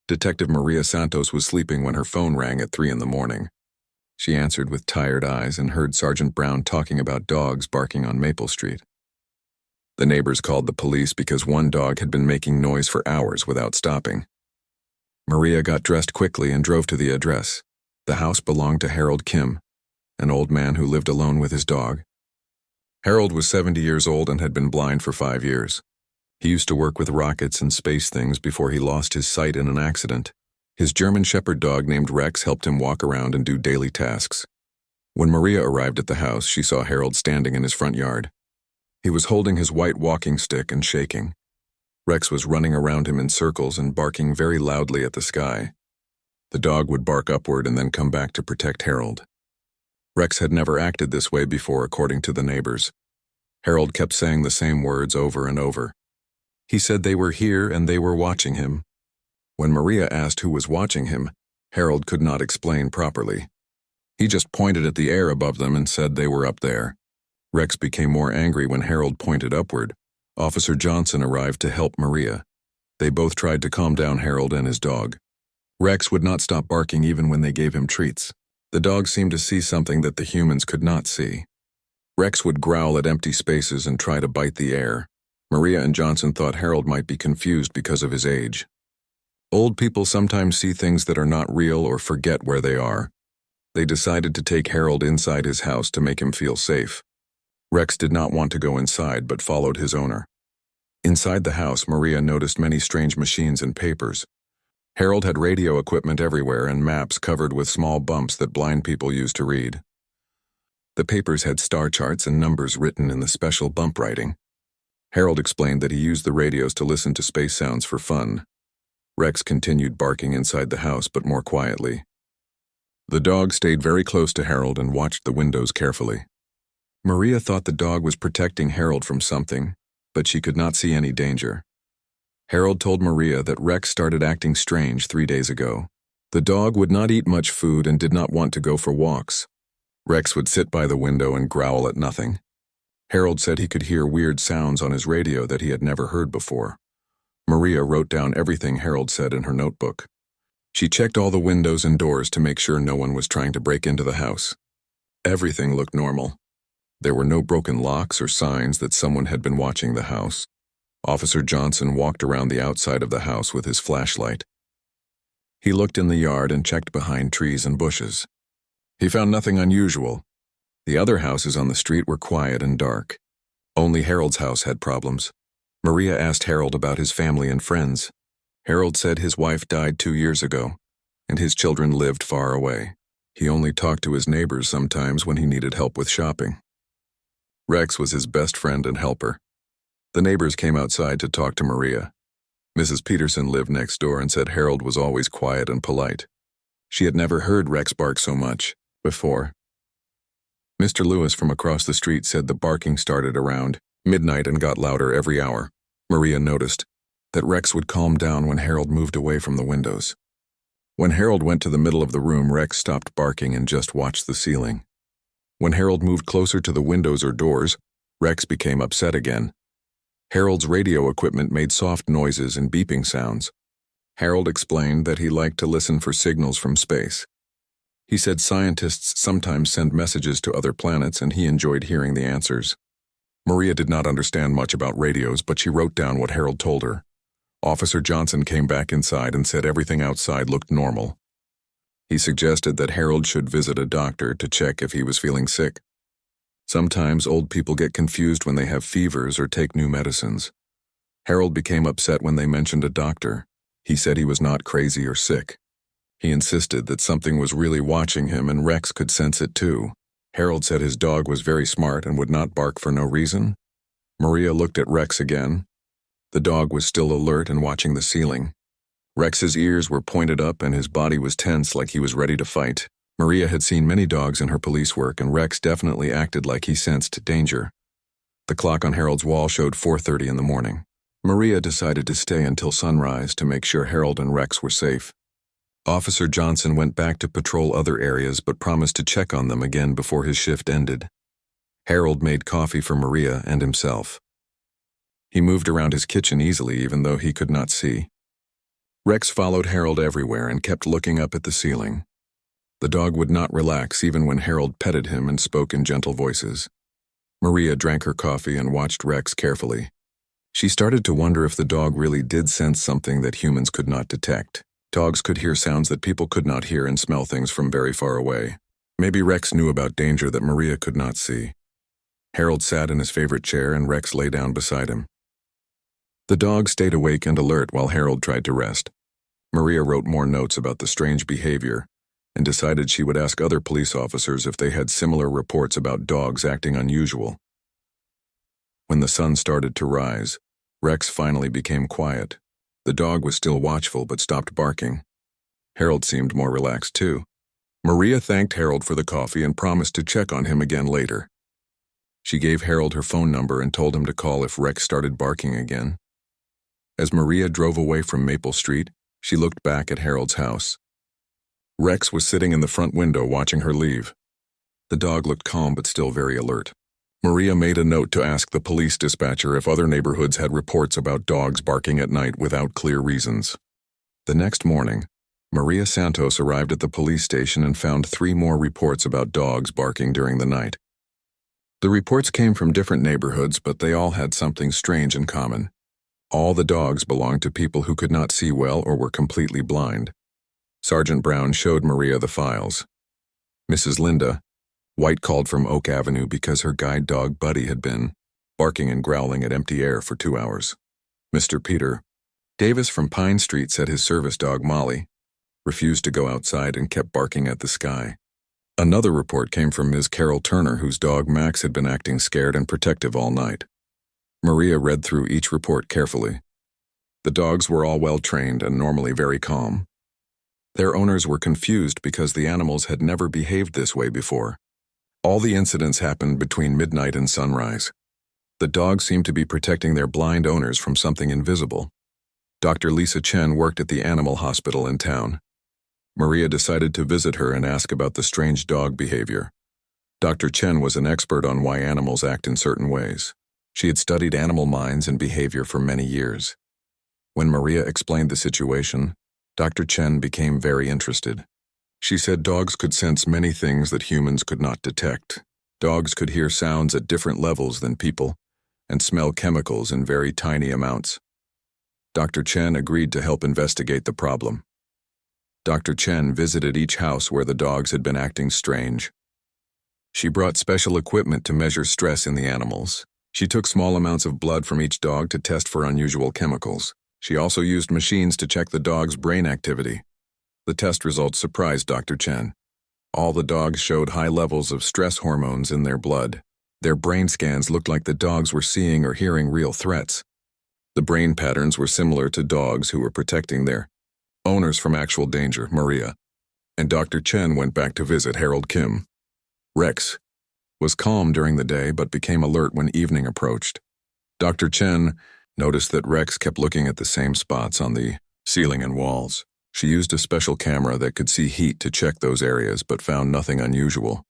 Detective Maria Santos was sleeping when her phone rang at 3 in the morning. She answered with tired eyes and heard Sergeant Brown talking about dogs barking on Maple Street. The neighbors called the police because one dog had been making noise for hours without stopping. Maria got dressed quickly and drove to the address. The house belonged to Harold Kim, an old man who lived alone with his dog. Harold was 70 years old and had been blind for 5 years. He used to work with rockets and space things before he lost his sight in an accident. His German Shepherd dog named Rex helped him walk around and do daily tasks. When Maria arrived at the house, she saw Harold standing in his front yard. He was holding his white walking stick and shaking. Rex was running around him in circles and barking very loudly at the sky. The dog would bark upward and then come back to protect Harold. Rex had never acted this way before, according to the neighbors. Harold kept saying the same words over and over. He said they were here and they were watching him. When Maria asked who was watching him, Harold could not explain properly. He just pointed at the air above them and said they were up there. Rex became more angry when Harold pointed upward. Officer Johnson arrived to help Maria. They both tried to calm down Harold and his dog. Rex would not stop barking even when they gave him treats. The dog seemed to see something that the humans could not see. Rex would growl at empty spaces and try to bite the air. Maria and Johnson thought Harold might be confused because of his age. Old people sometimes see things that are not real or forget where they are. They decided to take Harold inside his house to make him feel safe. Rex did not want to go inside but followed his owner. Inside the house, Maria noticed many strange machines and papers. Harold had radio equipment everywhere and maps covered with small bumps that blind people use to read. The papers had star charts and numbers written in the special bump writing. Harold explained that he used the radios to listen to space sounds for fun. Rex continued barking inside the house, but more quietly. The dog stayed very close to Harold and watched the windows carefully. Maria thought the dog was protecting Harold from something, but she could not see any danger. Harold told Maria that Rex started acting strange 3 days ago. The dog would not eat much food and did not want to go for walks. Rex would sit by the window and growl at nothing. Harold said he could hear weird sounds on his radio that he had never heard before. Maria wrote down everything Harold said in her notebook. She checked all the windows and doors to make sure no one was trying to break into the house. Everything looked normal. There were no broken locks or signs that someone had been watching the house. Officer Johnson walked around the outside of the house with his flashlight. He looked in the yard and checked behind trees and bushes. He found nothing unusual. The other houses on the street were quiet and dark. Only Harold's house had problems. Maria asked Harold about his family and friends. Harold said his wife died 2 years ago, and his children lived far away. He only talked to his neighbors sometimes when he needed help with shopping. Rex was his best friend and helper. The neighbors came outside to talk to Maria. Mrs. Peterson lived next door and said Harold was always quiet and polite. She had never heard Rex bark so much before. Mr. Lewis from across the street said the barking started around midnight and got louder every hour. Maria noticed that Rex would calm down when Harold moved away from the windows. When Harold went to the middle of the room, Rex stopped barking and just watched the ceiling. When Harold moved closer to the windows or doors, Rex became upset again. Harold's radio equipment made soft noises and beeping sounds. Harold explained that he liked to listen for signals from space. He said scientists sometimes send messages to other planets and he enjoyed hearing the answers. Maria did not understand much about radios, but she wrote down what Harold told her. Officer Johnson came back inside and said everything outside looked normal. He suggested that Harold should visit a doctor to check if he was feeling sick. Sometimes old people get confused when they have fevers or take new medicines. Harold became upset when they mentioned a doctor. He said he was not crazy or sick. He insisted that something was really watching him and Rex could sense it too. Harold said his dog was very smart and would not bark for no reason. Maria looked at Rex again. The dog was still alert and watching the ceiling. Rex's ears were pointed up and his body was tense like he was ready to fight. Maria had seen many dogs in her police work and Rex definitely acted like he sensed danger. The clock on Harold's wall showed 4:30 in the morning. Maria decided to stay until sunrise to make sure Harold and Rex were safe. Officer Johnson went back to patrol other areas but promised to check on them again before his shift ended. Harold made coffee for Maria and himself. He moved around his kitchen easily even though he could not see. Rex followed Harold everywhere and kept looking up at the ceiling. The dog would not relax even when Harold petted him and spoke in gentle voices. Maria drank her coffee and watched Rex carefully. She started to wonder if the dog really did sense something that humans could not detect. Dogs could hear sounds that people could not hear and smell things from very far away. Maybe Rex knew about danger that Maria could not see. Harold sat in his favorite chair and Rex lay down beside him. The dog stayed awake and alert while Harold tried to rest. Maria wrote more notes about the strange behavior and decided she would ask other police officers if they had similar reports about dogs acting unusual. When the sun started to rise, Rex finally became quiet. The dog was still watchful but stopped barking. Harold seemed more relaxed too. Maria thanked Harold for the coffee and promised to check on him again later. She gave Harold her phone number and told him to call if Rex started barking again. As Maria drove away from Maple Street, she looked back at Harold's house. Rex was sitting in the front window watching her leave. The dog looked calm but still very alert. Maria made a note to ask the police dispatcher if other neighborhoods had reports about dogs barking at night without clear reasons. The next morning, Maria Santos arrived at the police station and found 3 more reports about dogs barking during the night. The reports came from different neighborhoods, but they all had something strange in common. All the dogs belonged to people who could not see well or were completely blind. Sergeant Brown showed Maria the files. Mrs. Linda, White, called from Oak Avenue because her guide dog Buddy had been barking and growling at empty air for 2 hours. Mr. Peter Davis from Pine Street said his service dog Molly refused to go outside and kept barking at the sky. Another report came from Ms. Carol Turner, whose dog Max had been acting scared and protective all night. Maria read through each report carefully. The dogs were all well trained and normally very calm. Their owners were confused because the animals had never behaved this way before. All the incidents happened between midnight and sunrise. The dogs seemed to be protecting their blind owners from something invisible. Dr. Lisa Chen worked at the animal hospital in town. Maria decided to visit her and ask about the strange dog behavior. Dr. Chen was an expert on why animals act in certain ways. She had studied animal minds and behavior for many years. When Maria explained the situation, Dr. Chen became very interested. She said dogs could sense many things that humans could not detect. Dogs could hear sounds at different levels than people and smell chemicals in very tiny amounts. Dr. Chen agreed to help investigate the problem. Dr. Chen visited each house where the dogs had been acting strange. She brought special equipment to measure stress in the animals. She took small amounts of blood from each dog to test for unusual chemicals. She also used machines to check the dog's brain activity. The test results surprised Dr. Chen. All the dogs showed high levels of stress hormones in their blood. Their brain scans looked like the dogs were seeing or hearing real threats. The brain patterns were similar to dogs who were protecting their owners from actual danger, Maria. And Dr. Chen went back to visit Harold Kim. Rex was calm during the day but became alert when evening approached. Dr. Chen noticed that Rex kept looking at the same spots on the ceiling and walls. She used a special camera that could see heat to check those areas but found nothing unusual.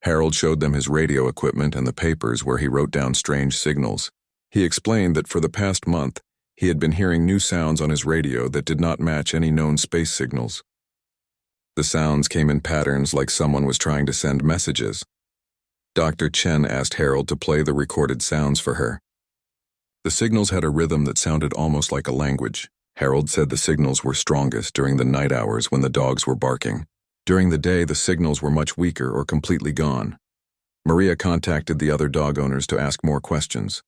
Harold showed them his radio equipment and the papers where he wrote down strange signals. He explained that for the past month, he had been hearing new sounds on his radio that did not match any known space signals. The sounds came in patterns like someone was trying to send messages. Dr. Chen asked Harold to play the recorded sounds for her. The signals had a rhythm that sounded almost like a language. Harold said the signals were strongest during the night hours when the dogs were barking. During the day, the signals were much weaker or completely gone. Maria contacted the other dog owners to ask more questions.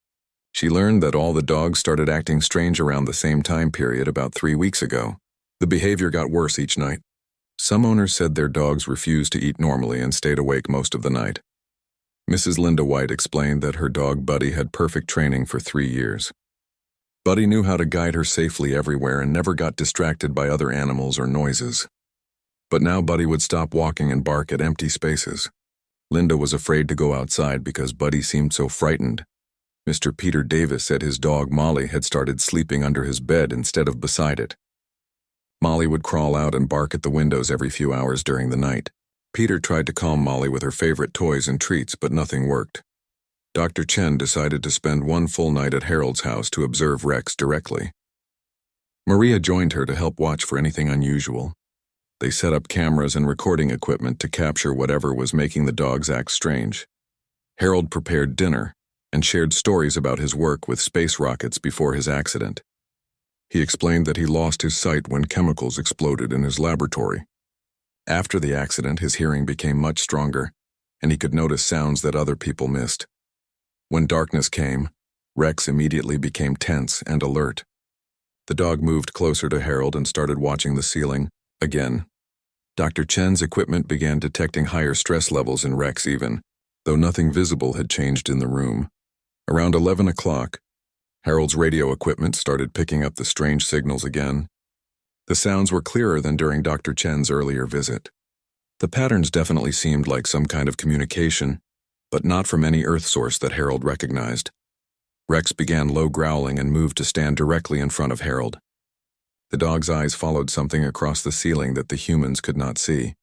She learned that all the dogs started acting strange around the same time period about 3 weeks ago. The behavior got worse each night. Some owners said their dogs refused to eat normally and stayed awake most of the night. Mrs. Linda White explained that her dog Buddy had perfect training for 3 years. Buddy knew how to guide her safely everywhere and never got distracted by other animals or noises. But now Buddy would stop walking and bark at empty spaces. Linda was afraid to go outside because Buddy seemed so frightened. Mr. Peter Davis said his dog Molly had started sleeping under his bed instead of beside it. Molly would crawl out and bark at the windows every few hours during the night. Peter tried to calm Molly with her favorite toys and treats, but nothing worked. Dr. Chen decided to spend one full night at Harold's house to observe Rex directly. Maria joined her to help watch for anything unusual. They set up cameras and recording equipment to capture whatever was making the dogs act strange. Harold prepared dinner and shared stories about his work with space rockets before his accident. He explained that he lost his sight when chemicals exploded in his laboratory. After the accident, his hearing became much stronger, and he could notice sounds that other people missed. When darkness came, Rex immediately became tense and alert. The dog moved closer to Harold and started watching the ceiling again. Dr. Chen's equipment began detecting higher stress levels in Rex even, though nothing visible had changed in the room. Around 11 o'clock, Harold's radio equipment started picking up the strange signals again. The sounds were clearer than during Dr. Chen's earlier visit. The patterns definitely seemed like some kind of communication, but not from any Earth source that Harold recognized. Rex began low growling and moved to stand directly in front of Harold. The dog's eyes followed something across the ceiling that the humans could not see.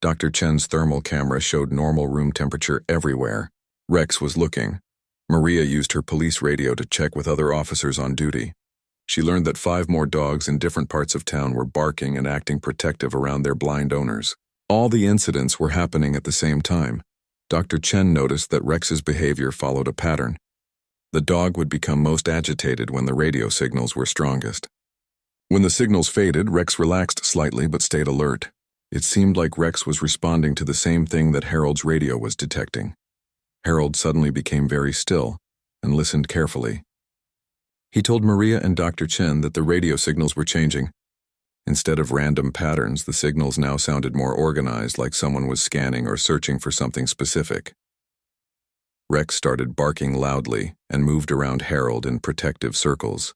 Dr. Chen's thermal camera showed normal room temperature everywhere. Rex was looking. Maria used her police radio to check with other officers on duty. She learned that 5 more dogs in different parts of town were barking and acting protective around their blind owners. All the incidents were happening at the same time. Dr. Chen noticed that Rex's behavior followed a pattern. The dog would become most agitated when the radio signals were strongest. When the signals faded, Rex relaxed slightly but stayed alert. It seemed like Rex was responding to the same thing that Harold's radio was detecting. Harold suddenly became very still and listened carefully. He told Maria and Dr. Chen that the radio signals were changing. Instead of random patterns, the signals now sounded more organized, like someone was scanning or searching for something specific. Rex started barking loudly and moved around Harold in protective circles.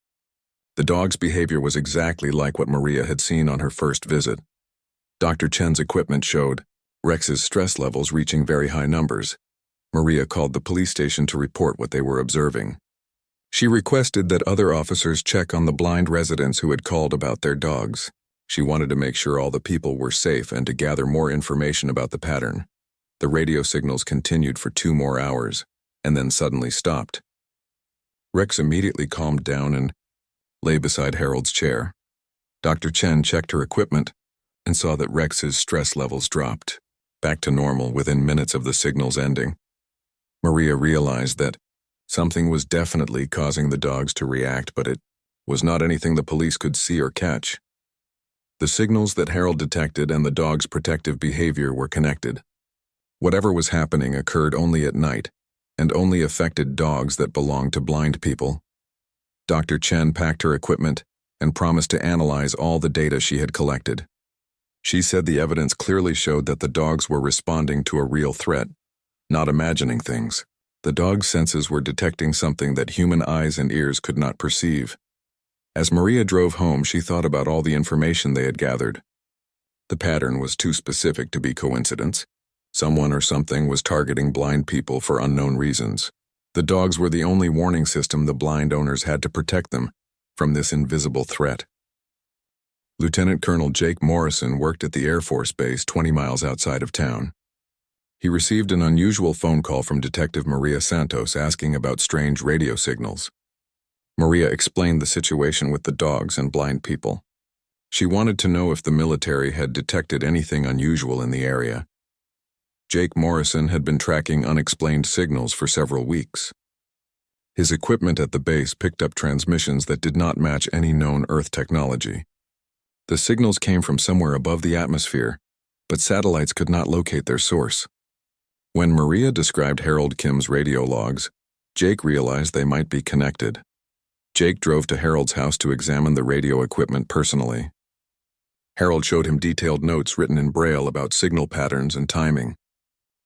The dog's behavior was exactly like what Maria had seen on her first visit. Dr. Chen's equipment showed Rex's stress levels reaching very high numbers. Maria called the police station to report what they were observing. She requested that other officers check on the blind residents who had called about their dogs. She wanted to make sure all the people were safe and to gather more information about the pattern. The radio signals continued for 2 more hours, and then suddenly stopped. Rex immediately calmed down and lay beside Harold's chair. Dr. Chen checked her equipment and saw that Rex's stress levels dropped, back to normal within minutes of the signals ending. Maria realized that something was definitely causing the dogs to react, but it was not anything the police could see or catch. The signals that Harold detected and the dog's protective behavior were connected. Whatever was happening occurred only at night, and only affected dogs that belonged to blind people. Dr. Chen packed her equipment and promised to analyze all the data she had collected. She said the evidence clearly showed that the dogs were responding to a real threat, not imagining things. The dog's senses were detecting something that human eyes and ears could not perceive. As Maria drove home, she thought about all the information they had gathered. The pattern was too specific to be coincidence. Someone or something was targeting blind people for unknown reasons. The dogs were the only warning system the blind owners had to protect them from this invisible threat. Lieutenant Colonel Jake Morrison worked at the Air Force Base 20 miles outside of town. He received an unusual phone call from Detective Maria Santos asking about strange radio signals. Maria explained the situation with the dogs and blind people. She wanted to know if the military had detected anything unusual in the area. Jake Morrison had been tracking unexplained signals for several weeks. His equipment at the base picked up transmissions that did not match any known Earth technology. The signals came from somewhere above the atmosphere, but satellites could not locate their source. When Maria described Harold Kim's radio logs, Jake realized they might be connected. Jake drove to Harold's house to examine the radio equipment personally. Harold showed him detailed notes written in Braille about signal patterns and timing.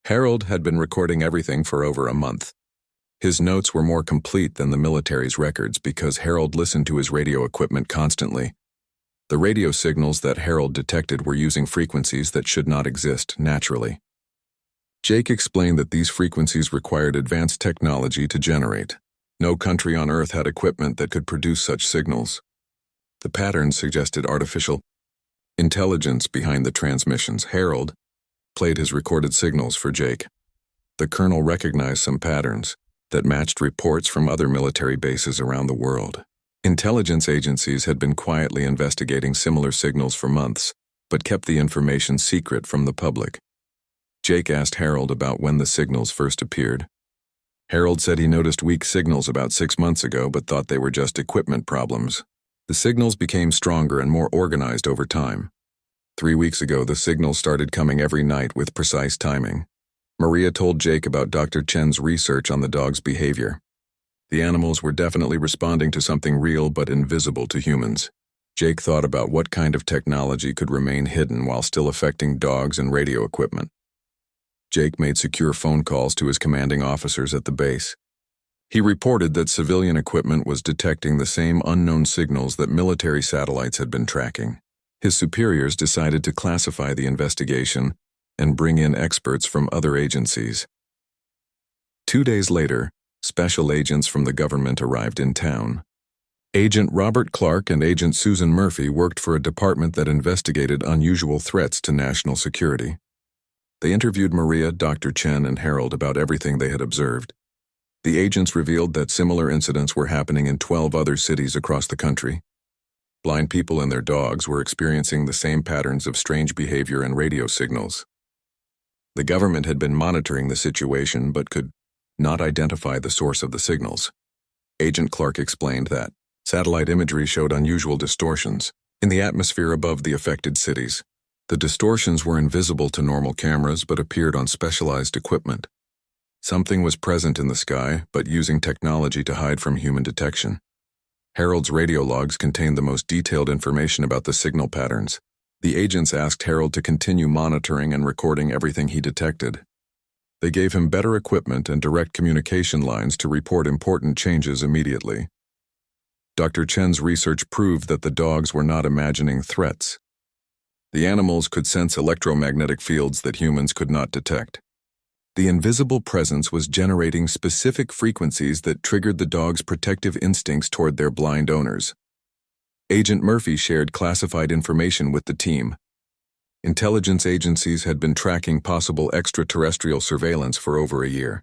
Harold had been recording everything for over a month. His notes were more complete than the military's records because Harold listened to his radio equipment constantly. The radio signals that Harold detected were using frequencies that should not exist naturally. Jake explained that these frequencies required advanced technology to generate. No country on Earth had equipment that could produce such signals. The patterns suggested artificial intelligence behind the transmissions. Harold played his recorded signals for Jake. The colonel recognized some patterns that matched reports from other military bases around the world. Intelligence agencies had been quietly investigating similar signals for months, but kept the information secret from the public. Jake asked Harold about when the signals first appeared. Harold said he noticed weak signals about 6 months ago but thought they were just equipment problems. The signals became stronger and more organized over time. 3 weeks ago, the signals started coming every night with precise timing. Maria told Jake about Dr. Chen's research on the dog's behavior. The animals were definitely responding to something real but invisible to humans. Jake thought about what kind of technology could remain hidden while still affecting dogs and radio equipment. Jake made secure phone calls to his commanding officers at the base. He reported that civilian equipment was detecting the same unknown signals that military satellites had been tracking. His superiors decided to classify the investigation and bring in experts from other agencies. 2 days later, special agents from the government arrived in town. Agent Robert Clark and Agent Susan Murphy worked for a department that investigated unusual threats to national security. They interviewed Maria, Dr. Chen, and Harold about everything they had observed. The agents revealed that similar incidents were happening in 12 other cities across the country. Blind people and their dogs were experiencing the same patterns of strange behavior and radio signals. The government had been monitoring the situation but could not identify the source of the signals. Agent Clark explained that satellite imagery showed unusual distortions in the atmosphere above the affected cities. The distortions were invisible to normal cameras but appeared on specialized equipment. Something was present in the sky, but using technology to hide from human detection. Harold's radio logs contained the most detailed information about the signal patterns. The agents asked Harold to continue monitoring and recording everything he detected. They gave him better equipment and direct communication lines to report important changes immediately. Dr. Chen's research proved that the dogs were not imagining threats. The animals could sense electromagnetic fields that humans could not detect. The invisible presence was generating specific frequencies that triggered the dog's protective instincts toward their blind owners. Agent Murphy shared classified information with the team. Intelligence agencies had been tracking possible extraterrestrial surveillance for over a year.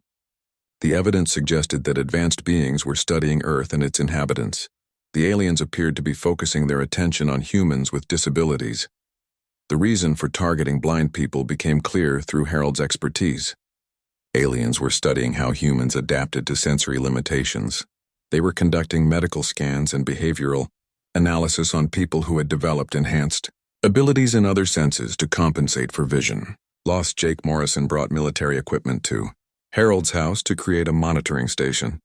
The evidence suggested that advanced beings were studying Earth and its inhabitants. The aliens appeared to be focusing their attention on humans with disabilities. The reason for targeting blind people became clear through Harold's expertise. Aliens were studying how humans adapted to sensory limitations. They were conducting medical scans and behavioral analysis on people who had developed enhanced abilities in other senses to compensate for vision loss. Jake Morrison brought military equipment to Harold's house to create a monitoring station.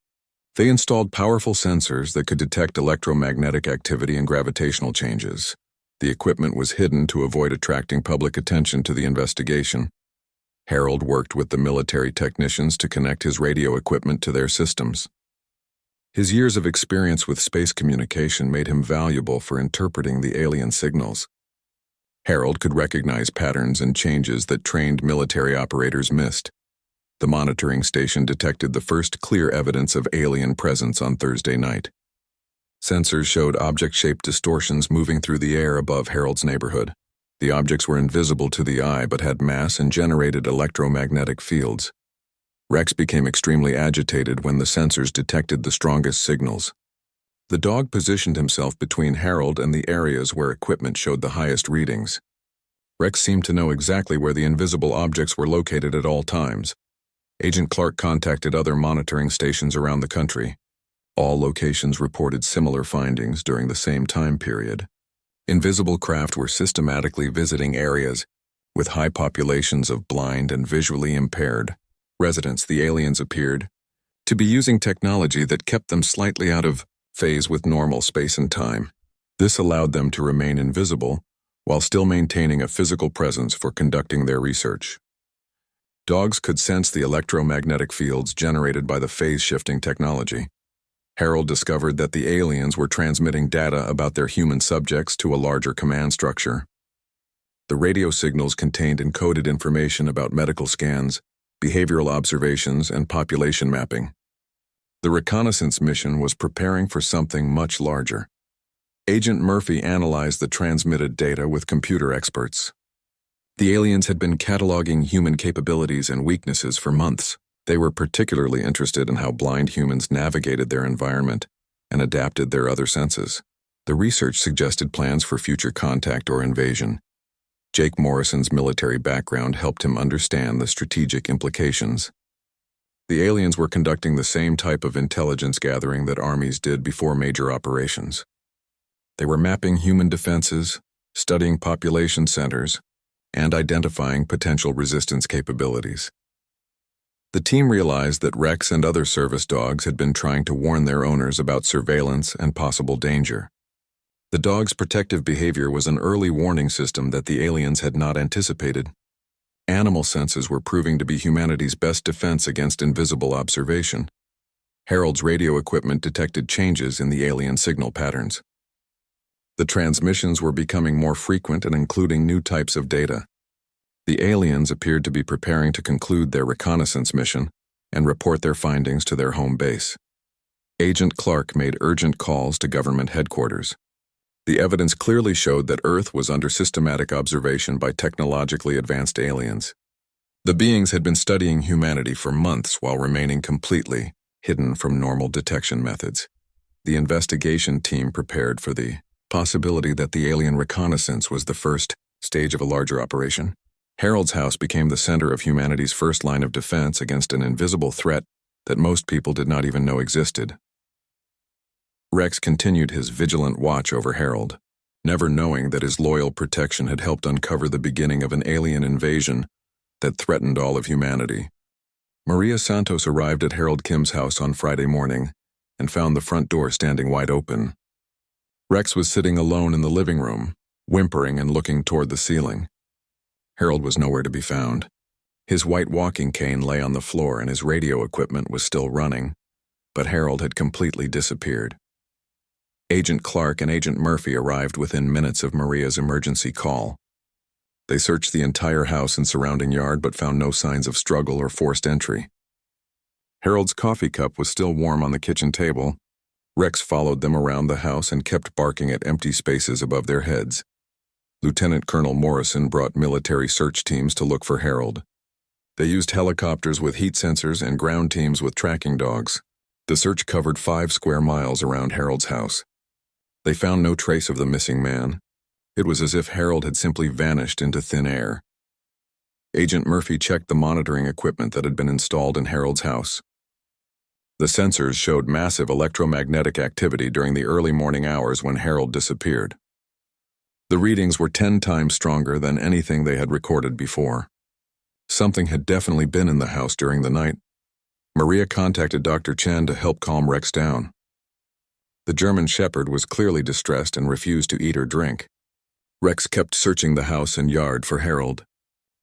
They installed powerful sensors that could detect electromagnetic activity and gravitational changes. The equipment was hidden to avoid attracting public attention to the investigation. Harold worked with the military technicians to connect his radio equipment to their systems. His years of experience with space communication made him valuable for interpreting the alien signals. Harold could recognize patterns and changes that trained military operators missed. The monitoring station detected the first clear evidence of alien presence on Thursday night. Sensors showed object-shaped distortions moving through the air above Harold's neighborhood. The objects were invisible to the eye but had mass and generated electromagnetic fields. Rex became extremely agitated when the sensors detected the strongest signals. The dog positioned himself between Harold and the areas where equipment showed the highest readings. Rex seemed to know exactly where the invisible objects were located at all times. Agent Clark contacted other monitoring stations around the country. All locations reported similar findings during the same time period. Invisible craft were systematically visiting areas with high populations of blind and visually impaired residents. The aliens appeared to be using technology that kept them slightly out of phase with normal space and time. This allowed them to remain invisible while still maintaining a physical presence for conducting their research. Dogs could sense the electromagnetic fields generated by the phase-shifting technology. Harold discovered that the aliens were transmitting data about their human subjects to a larger command structure. The radio signals contained encoded information about medical scans, behavioral observations, and population mapping. The reconnaissance mission was preparing for something much larger. Agent Murphy analyzed the transmitted data with computer experts. The aliens had been cataloging human capabilities and weaknesses for months. They were particularly interested in how blind humans navigated their environment and adapted their other senses. The research suggested plans for future contact or invasion. Jake Morrison's military background helped him understand the strategic implications. The aliens were conducting the same type of intelligence gathering that armies did before major operations. They were mapping human defenses, studying population centers, and identifying potential resistance capabilities. The team realized that Rex and other service dogs had been trying to warn their owners about surveillance and possible danger. The dog's protective behavior was an early warning system that the aliens had not anticipated. Animal senses were proving to be humanity's best defense against invisible observation. Harold's radio equipment detected changes in the alien signal patterns. The transmissions were becoming more frequent and including new types of data. The aliens appeared to be preparing to conclude their reconnaissance mission and report their findings to their home base. Agent Clark made urgent calls to government headquarters. The evidence clearly showed that Earth was under systematic observation by technologically advanced aliens. The beings had been studying humanity for months while remaining completely hidden from normal detection methods. The investigation team prepared for the possibility that the alien reconnaissance was the first stage of a larger operation. Harold's house became the center of humanity's first line of defense against an invisible threat that most people did not even know existed. Rex continued his vigilant watch over Harold, never knowing that his loyal protection had helped uncover the beginning of an alien invasion that threatened all of humanity. Maria Santos arrived at Harold Kim's house on Friday morning and found the front door standing wide open. Rex was sitting alone in the living room, whimpering and looking toward the ceiling. Harold was nowhere to be found. His white walking cane lay on the floor and his radio equipment was still running, but Harold had completely disappeared. Agent Clark and Agent Murphy arrived within minutes of Maria's emergency call. They searched the entire house and surrounding yard but found no signs of struggle or forced entry. Harold's coffee cup was still warm on the kitchen table. Rex followed them around the house and kept barking at empty spaces above their heads. Lieutenant Colonel Morrison brought military search teams to look for Harold. They used helicopters with heat sensors and ground teams with tracking dogs. The search covered 5 square miles around Harold's house. They found no trace of the missing man. It was as if Harold had simply vanished into thin air. Agent Murphy checked the monitoring equipment that had been installed in Harold's house. The sensors showed massive electromagnetic activity during the early morning hours when Harold disappeared. The readings were 10 times stronger than anything they had recorded before. Something had definitely been in the house during the night. Maria contacted Dr. Chen to help calm Rex down. The German shepherd was clearly distressed and refused to eat or drink. Rex kept searching the house and yard for Harold.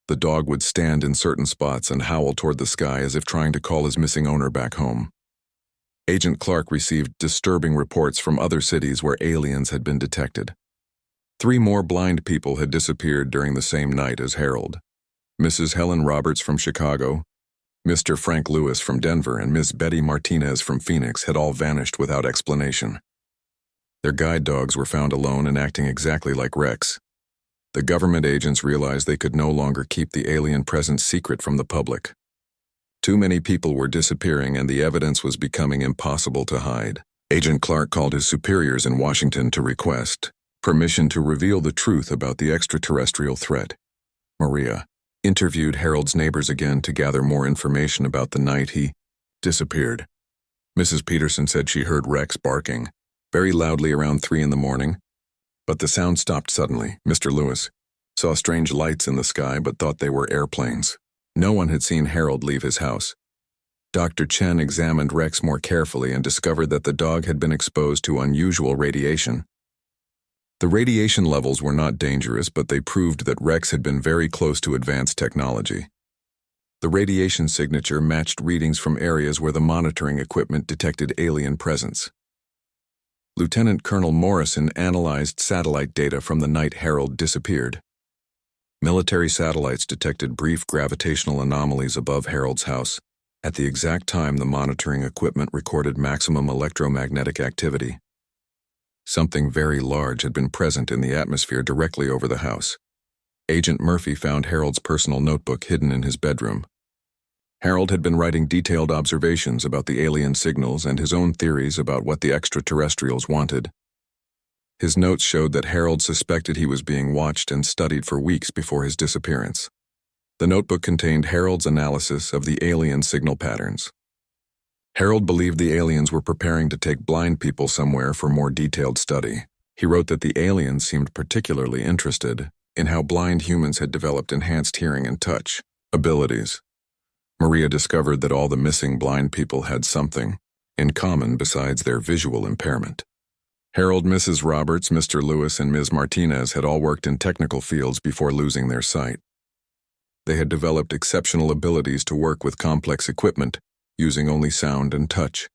The dog would stand in certain spots and howl toward the sky as if trying to call his missing owner back home. Agent Clark received disturbing reports from other cities where aliens had been detected. 3 more blind people had disappeared during the same night as Harold. Mrs. Helen Roberts from Chicago, Mr. Frank Lewis from Denver, and Ms. Betty Martinez from Phoenix had all vanished without explanation. Their guide dogs were found alone and acting exactly like Rex. The government agents realized they could no longer keep the alien presence secret from the public. Too many people were disappearing and the evidence was becoming impossible to hide. Agent Clark called his superiors in Washington to request permission to reveal the truth about the extraterrestrial threat. Maria interviewed Harold's neighbors again to gather more information about the night he disappeared. Mrs. Peterson said she heard Rex barking very loudly around 3 in the morning, but the sound stopped suddenly. Mr. Lewis saw strange lights in the sky but thought they were airplanes. No one had seen Harold leave his house. Dr. Chen examined Rex more carefully and discovered that the dog had been exposed to unusual radiation. The radiation levels were not dangerous, but they proved that Rex had been very close to advanced technology. The radiation signature matched readings from areas where the monitoring equipment detected alien presence. Lieutenant Colonel Morrison analyzed satellite data from the night Harold disappeared. Military satellites detected brief gravitational anomalies above Harold's house. At the exact time the monitoring equipment recorded maximum electromagnetic activity. Something very large had been present in the atmosphere directly over the house. Agent Murphy found Harold's personal notebook hidden in his bedroom. Harold had been writing detailed observations about the alien signals and his own theories about what the extraterrestrials wanted. His notes showed that Harold suspected he was being watched and studied for weeks before his disappearance. The notebook contained Harold's analysis of the alien signal patterns. Harold believed the aliens were preparing to take blind people somewhere for more detailed study. He wrote that the aliens seemed particularly interested in how blind humans had developed enhanced hearing and touch abilities. Maria discovered that all the missing blind people had something in common besides their visual impairment. Harold, Mrs. Roberts, Mr. Lewis, and Ms. Martinez had all worked in technical fields before losing their sight. They had developed exceptional abilities to work with complex equipment, using only sound and touch.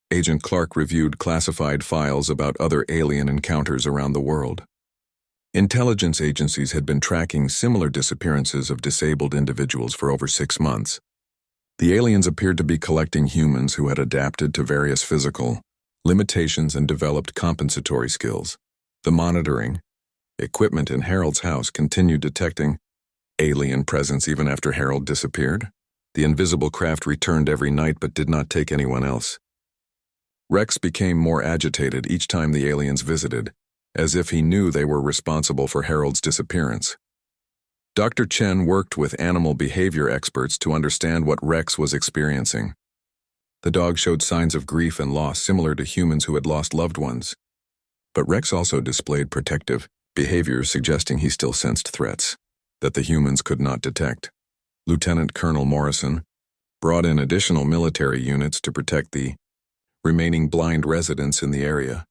Agent Clark reviewed classified files about other alien encounters around the world. Intelligence agencies had been tracking similar disappearances of disabled individuals for over 6 months. The aliens appeared to be collecting humans who had adapted to various physical limitations and developed compensatory skills. The monitoring equipment in Harold's house continued detecting alien presence even after Harold disappeared. The invisible craft returned every night but did not take anyone else. Rex became more agitated each time the aliens visited, as if he knew they were responsible for Harold's disappearance. Dr. Chen worked with animal behavior experts to understand what Rex was experiencing. The dog showed signs of grief and loss similar to humans who had lost loved ones. But Rex also displayed protective behaviors suggesting he still sensed threats that the humans could not detect. Lieutenant Colonel Morrison brought in additional military units to protect the remaining blind residents in the area.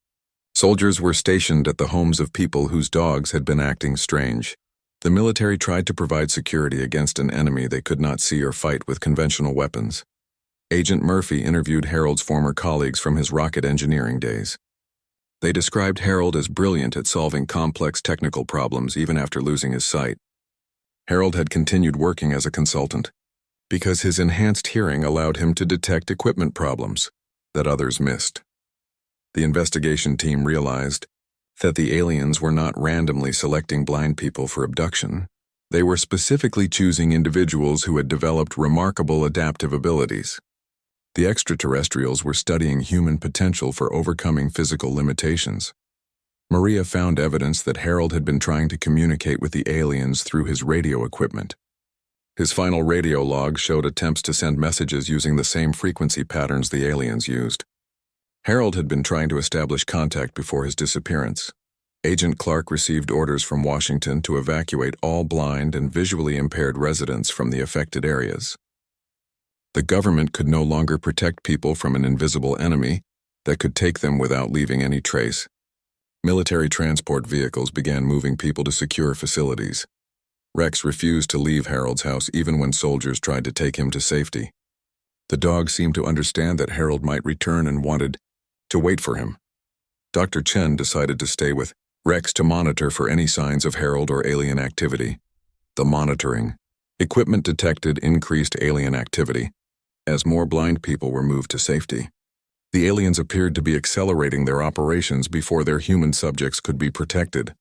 Soldiers were stationed at the homes of people whose dogs had been acting strange. The military tried to provide security against an enemy they could not see or fight with conventional weapons. Agent Murphy interviewed Harold's former colleagues from his rocket engineering days. They described Harold as brilliant at solving complex technical problems even after losing his sight. Harold had continued working as a consultant because his enhanced hearing allowed him to detect equipment problems that others missed. The investigation team realized that the aliens were not randomly selecting blind people for abduction. They were specifically choosing individuals who had developed remarkable adaptive abilities. The extraterrestrials were studying human potential for overcoming physical limitations. Maria found evidence that Harold had been trying to communicate with the aliens through his radio equipment. His final radio log showed attempts to send messages using the same frequency patterns the aliens used. Harold had been trying to establish contact before his disappearance. Agent Clark received orders from Washington to evacuate all blind and visually impaired residents from the affected areas. The government could no longer protect people from an invisible enemy that could take them without leaving any trace. Military transport vehicles began moving people to secure facilities. Rex refused to leave Harold's house even when soldiers tried to take him to safety. The dog seemed to understand that Harold might return and wanted to wait for him. Dr. Chen decided to stay with Rex to monitor for any signs of Harold or alien activity. The monitoring equipment detected increased alien activity as more blind people were moved to safety. The aliens appeared to be accelerating their operations before their human subjects could be protected.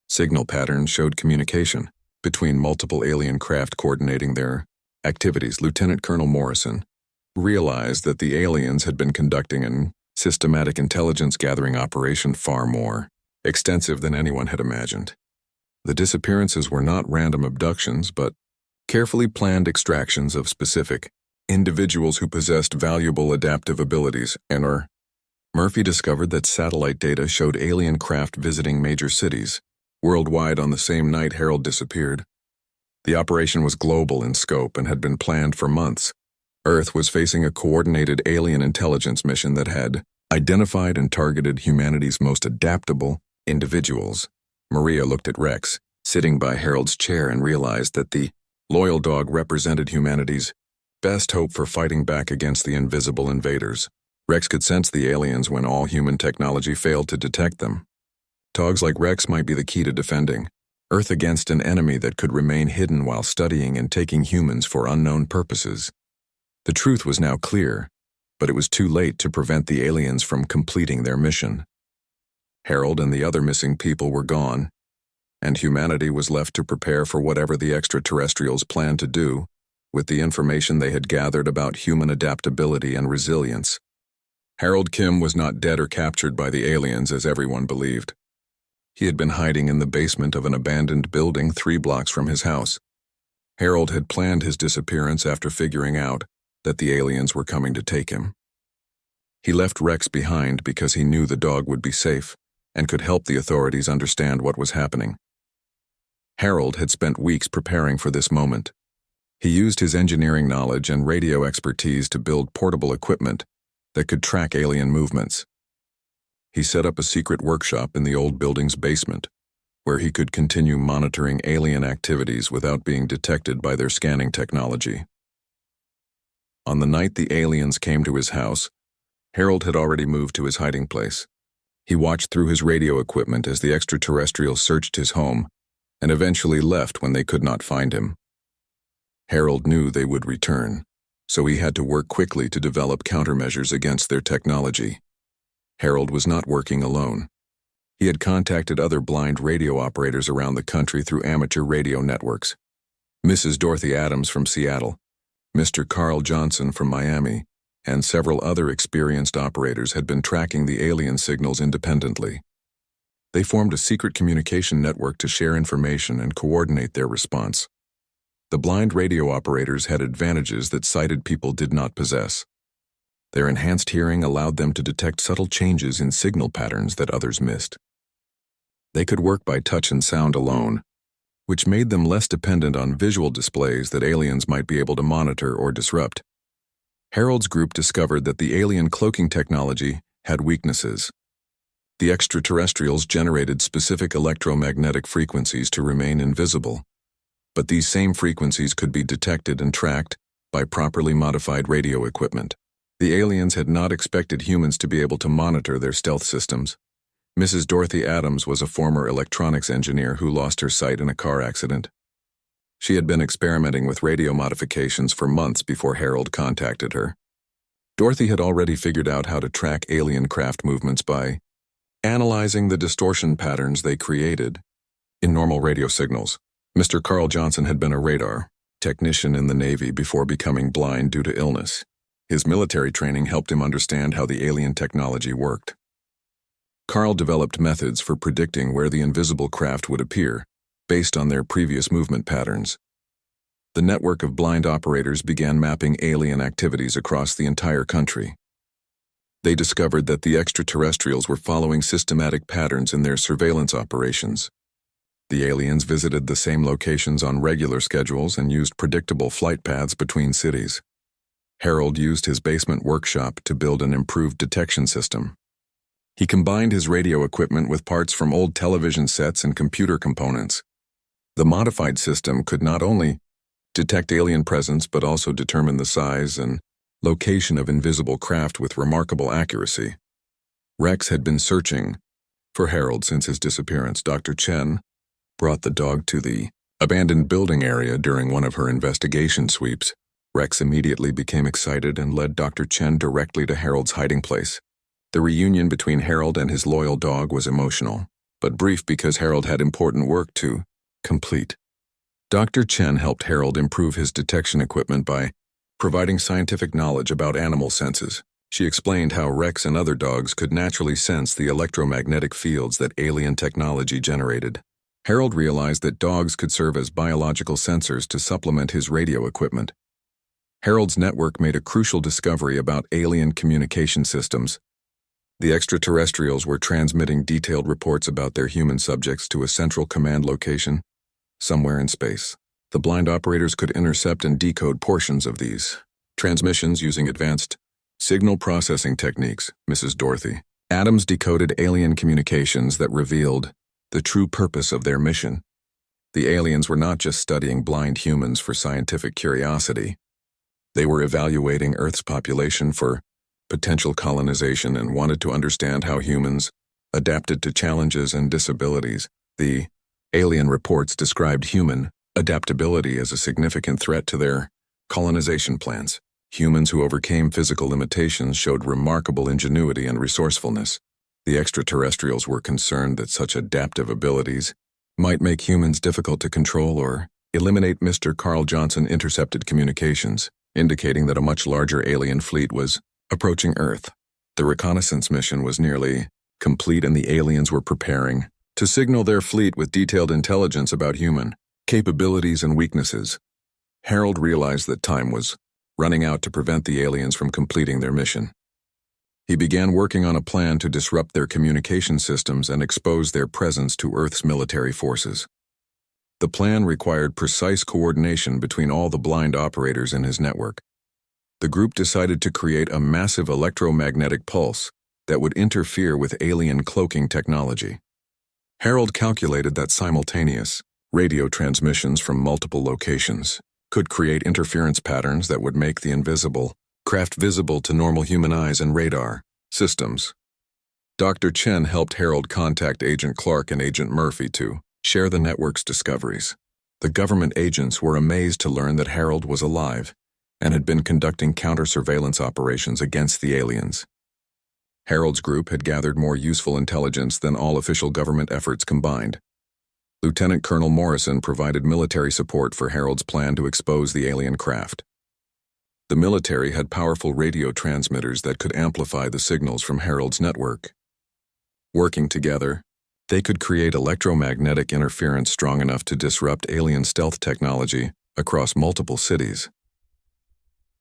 Signal patterns showed communication between multiple alien craft coordinating their activities. Lieutenant Colonel Morrison realized that the aliens had been conducting an systematic intelligence gathering operation far more extensive than anyone had imagined. The disappearances were not random abductions, but carefully planned extractions of specific individuals who possessed valuable adaptive abilities. Murphy discovered that satellite data showed alien craft visiting major cities worldwide on the same night Harold disappeared. The operation was global in scope and had been planned for months. Earth was facing a coordinated alien intelligence mission that had identified and targeted humanity's most adaptable individuals. Maria looked at Rex, sitting by Harold's chair, and realized that the loyal dog represented humanity's best hope for fighting back against the invisible invaders. Rex could sense the aliens when all human technology failed to detect them. Dogs like Rex might be the key to defending Earth against an enemy that could remain hidden while studying and taking humans for unknown purposes. The truth was now clear, but it was too late to prevent the aliens from completing their mission. Harold and the other missing people were gone, and humanity was left to prepare for whatever the extraterrestrials planned to do. with the information they had gathered about human adaptability and resilience. Harold Kim was not dead or captured by the aliens as everyone believed. He had been hiding in the basement of an abandoned building 3 blocks from his house. Harold had planned his disappearance after figuring out that the aliens were coming to take him. He left Rex behind because he knew the dog would be safe and could help the authorities understand what was happening. Harold had spent weeks preparing for this moment. He used his engineering knowledge and radio expertise to build portable equipment that could track alien movements. He set up a secret workshop in the old building's basement, where he could continue monitoring alien activities without being detected by their scanning technology. On the night the aliens came to his house, Harold had already moved to his hiding place. He watched through his radio equipment as the extraterrestrials searched his home and eventually left when they could not find him. Harold knew they would return, so he had to work quickly to develop countermeasures against their technology. Harold was not working alone. He had contacted other blind radio operators around the country through amateur radio networks. Mrs. Dorothy Adams from Seattle, Mr. Carl Johnson from Miami, and several other experienced operators had been tracking the alien signals independently. They formed a secret communication network to share information and coordinate their response. The blind radio operators had advantages that sighted people did not possess. Their enhanced hearing allowed them to detect subtle changes in signal patterns that others missed. They could work by touch and sound alone, which made them less dependent on visual displays that aliens might be able to monitor or disrupt. Harold's group discovered that the alien cloaking technology had weaknesses. The extraterrestrials generated specific electromagnetic frequencies to remain invisible, but these same frequencies could be detected and tracked by properly modified radio equipment. The aliens had not expected humans to be able to monitor their stealth systems. Mrs. Dorothy Adams was a former electronics engineer who lost her sight in a car accident. She had been experimenting with radio modifications for months before Harold contacted her. Dorothy had already figured out how to track alien craft movements by analyzing the distortion patterns they created in normal radio signals. Mr. Carl Johnson had been a radar technician in the Navy before becoming blind due to illness. His military training helped him understand how the alien technology worked. Carl developed methods for predicting where the invisible craft would appear, based on their previous movement patterns. The network of blind operators began mapping alien activities across the entire country. They discovered that the extraterrestrials were following systematic patterns in their surveillance operations. The aliens visited the same locations on regular schedules and used predictable flight paths between cities. Harold used his basement workshop to build an improved detection system. He combined his radio equipment with parts from old television sets and computer components. The modified system could not only detect alien presence but also determine the size and location of invisible craft with remarkable accuracy. Rex had been searching for Harold since his disappearance. Dr. Chen brought the dog to the abandoned building area during one of her investigation sweeps. Rex immediately became excited and led Dr. Chen directly to Harold's hiding place. The reunion between Harold and his loyal dog was emotional, but brief because Harold had important work to complete. Dr. Chen helped Harold improve his detection equipment by providing scientific knowledge about animal senses. She explained how Rex and other dogs could naturally sense the electromagnetic fields that alien technology generated. Harold realized that dogs could serve as biological sensors to supplement his radio equipment. Harold's network made a crucial discovery about alien communication systems. The extraterrestrials were transmitting detailed reports about their human subjects to a central command location somewhere in space. The blind operators could intercept and decode portions of these transmissions using advanced signal processing techniques. Mrs. Dorothy Adams decoded alien communications that revealed the true purpose of their mission. The aliens were not just studying blind humans for scientific curiosity. They were evaluating Earth's population for potential colonization and wanted to understand how humans adapted to challenges and disabilities. The alien reports described human adaptability as a significant threat to their colonization plans. Humans who overcame physical limitations showed remarkable ingenuity and resourcefulness. The extraterrestrials were concerned that such adaptive abilities might make humans difficult to control or Eliminate Mr. Carl Johnson intercepted communications, indicating that a much larger alien fleet was approaching Earth. The reconnaissance mission was nearly complete and the aliens were preparing to signal their fleet with detailed intelligence about human capabilities and weaknesses. Harold realized that time was running out to prevent the aliens from completing their mission. He began working on a plan to disrupt their communication systems and expose their presence to Earth's military forces. The plan required precise coordination between all the blind operators in his network. The group decided to create a massive electromagnetic pulse that would interfere with alien cloaking technology. Harold calculated that simultaneous radio transmissions from multiple locations could create interference patterns that would make the invisible craft visible to normal human eyes and radar systems. Dr. Chen helped Harold contact Agent Clark and Agent Murphy to share the network's discoveries. The government agents were amazed to learn that Harold was alive and had been conducting counter-surveillance operations against the aliens. Harold's group had gathered more useful intelligence than all official government efforts combined. Lieutenant Colonel Morrison provided military support for Harold's plan to expose the alien craft. The military had powerful radio transmitters that could amplify the signals from Harold's network. Working together, they could create electromagnetic interference strong enough to disrupt alien stealth technology across multiple cities.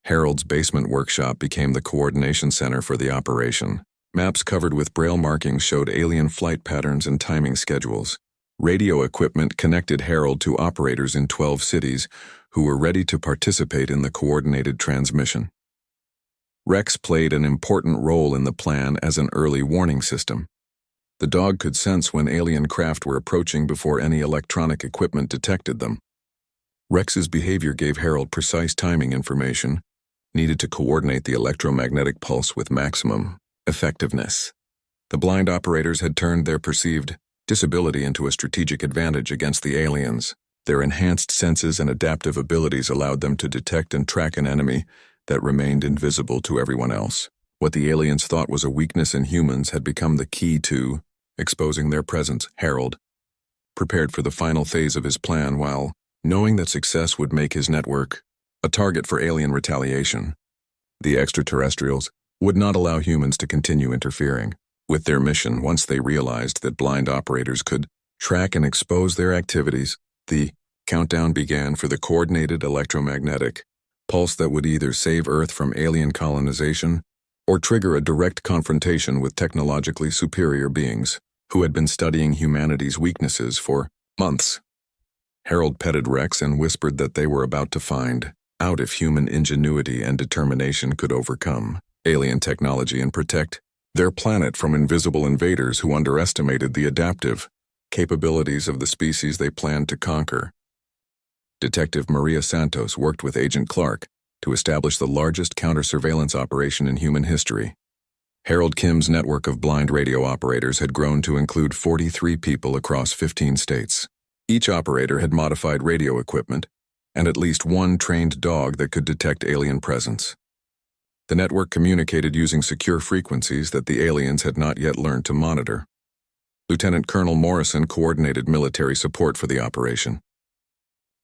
Harold's basement workshop became the coordination center for the operation. Maps covered with braille markings showed alien flight patterns and timing schedules. Radio equipment connected Harold to operators in 12 cities who were ready to participate in the coordinated transmission. Rex played an important role in the plan as an early warning system. The dog could sense when alien craft were approaching before any electronic equipment detected them. Rex's behavior gave Harold precise timing information needed to coordinate the electromagnetic pulse with maximum effectiveness. The blind operators had turned their perceived disability into a strategic advantage against the aliens. Their enhanced senses and adaptive abilities allowed them to detect and track an enemy that remained invisible to everyone else. What the aliens thought was a weakness in humans had become the key to exposing their presence. Harold prepared for the final phase of his plan while knowing that success would make his network a target for alien retaliation. The extraterrestrials would not allow humans to continue interfering with their mission once they realized that blind operators could track and expose their activities. The countdown began for the coordinated electromagnetic pulse that would either save Earth from alien colonization or trigger a direct confrontation with technologically superior beings who had been studying humanity's weaknesses for months. Harold petted Rex and whispered that they were about to find out if human ingenuity and determination could overcome alien technology and protect their planet from invisible invaders who underestimated the adaptive capabilities of the species they planned to conquer. Detective Maria Santos worked with Agent Clark to establish the largest counter-surveillance operation in human history. Harold Kim's network of blind radio operators had grown to include 43 people across 15 states. Each operator had modified radio equipment and at least one trained dog that could detect alien presence. The network communicated using secure frequencies that the aliens had not yet learned to monitor. Lieutenant Colonel Morrison coordinated military support for the operation.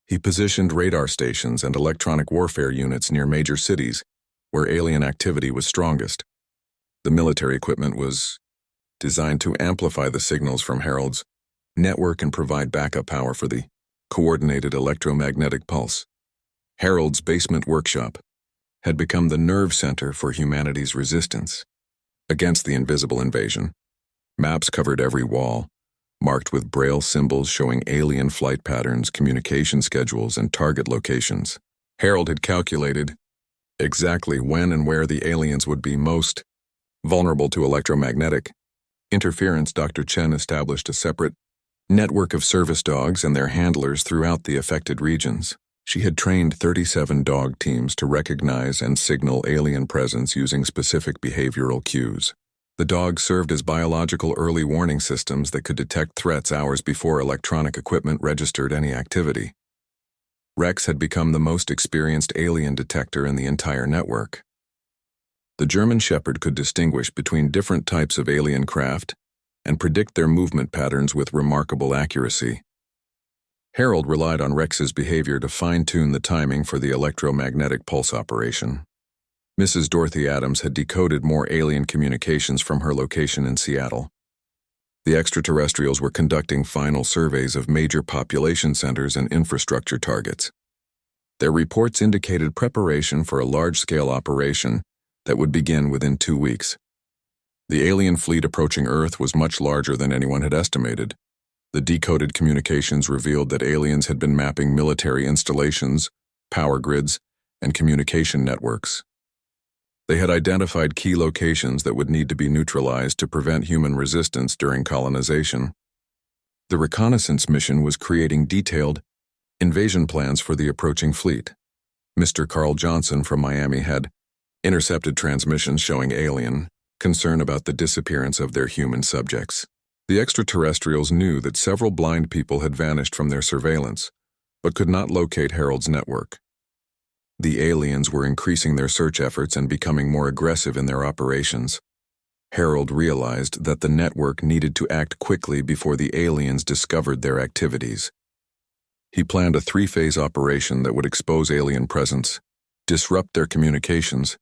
He positioned radar stations and electronic warfare units near major cities where alien activity was strongest. The military equipment was designed to amplify the signals from Harold's network and provide backup power for the coordinated electromagnetic pulse. Harold's basement workshop had become the nerve center for humanity's resistance against the invisible invasion. Maps covered every wall, marked with braille symbols showing alien flight patterns, communication schedules, and target locations. Harold had calculated exactly when and where the aliens would be most vulnerable to electromagnetic interference. Dr. Chen established a separate network of service dogs and their handlers throughout the affected regions. She had trained 37 dog teams to recognize and signal alien presence using specific behavioral cues. The dogs served as biological early warning systems that could detect threats hours before electronic equipment registered any activity. Rex had become the most experienced alien detector in the entire network. The German Shepherd could distinguish between different types of alien craft and predict their movement patterns with remarkable accuracy. Harold relied on Rex's behavior to fine-tune the timing for the electromagnetic pulse operation. Mrs. Dorothy Adams had decoded more alien communications from her location in Seattle. The extraterrestrials were conducting final surveys of major population centers and infrastructure targets. Their reports indicated preparation for a large-scale operation that would begin within 2 weeks. The alien fleet approaching Earth was much larger than anyone had estimated. The decoded communications revealed that aliens had been mapping military installations, power grids, and communication networks. They had identified key locations that would need to be neutralized to prevent human resistance during colonization. The reconnaissance mission was creating detailed invasion plans for the approaching fleet. Mr. Carl Johnson from Miami had intercepted transmissions showing alien concern about the disappearance of their human subjects. The extraterrestrials knew that several blind people had vanished from their surveillance, but could not locate Harold's network. The aliens were increasing their search efforts and becoming more aggressive in their operations. Harold realized that the network needed to act quickly before the aliens discovered their activities. He planned a 3-phase operation that would expose alien presence, disrupt their communications,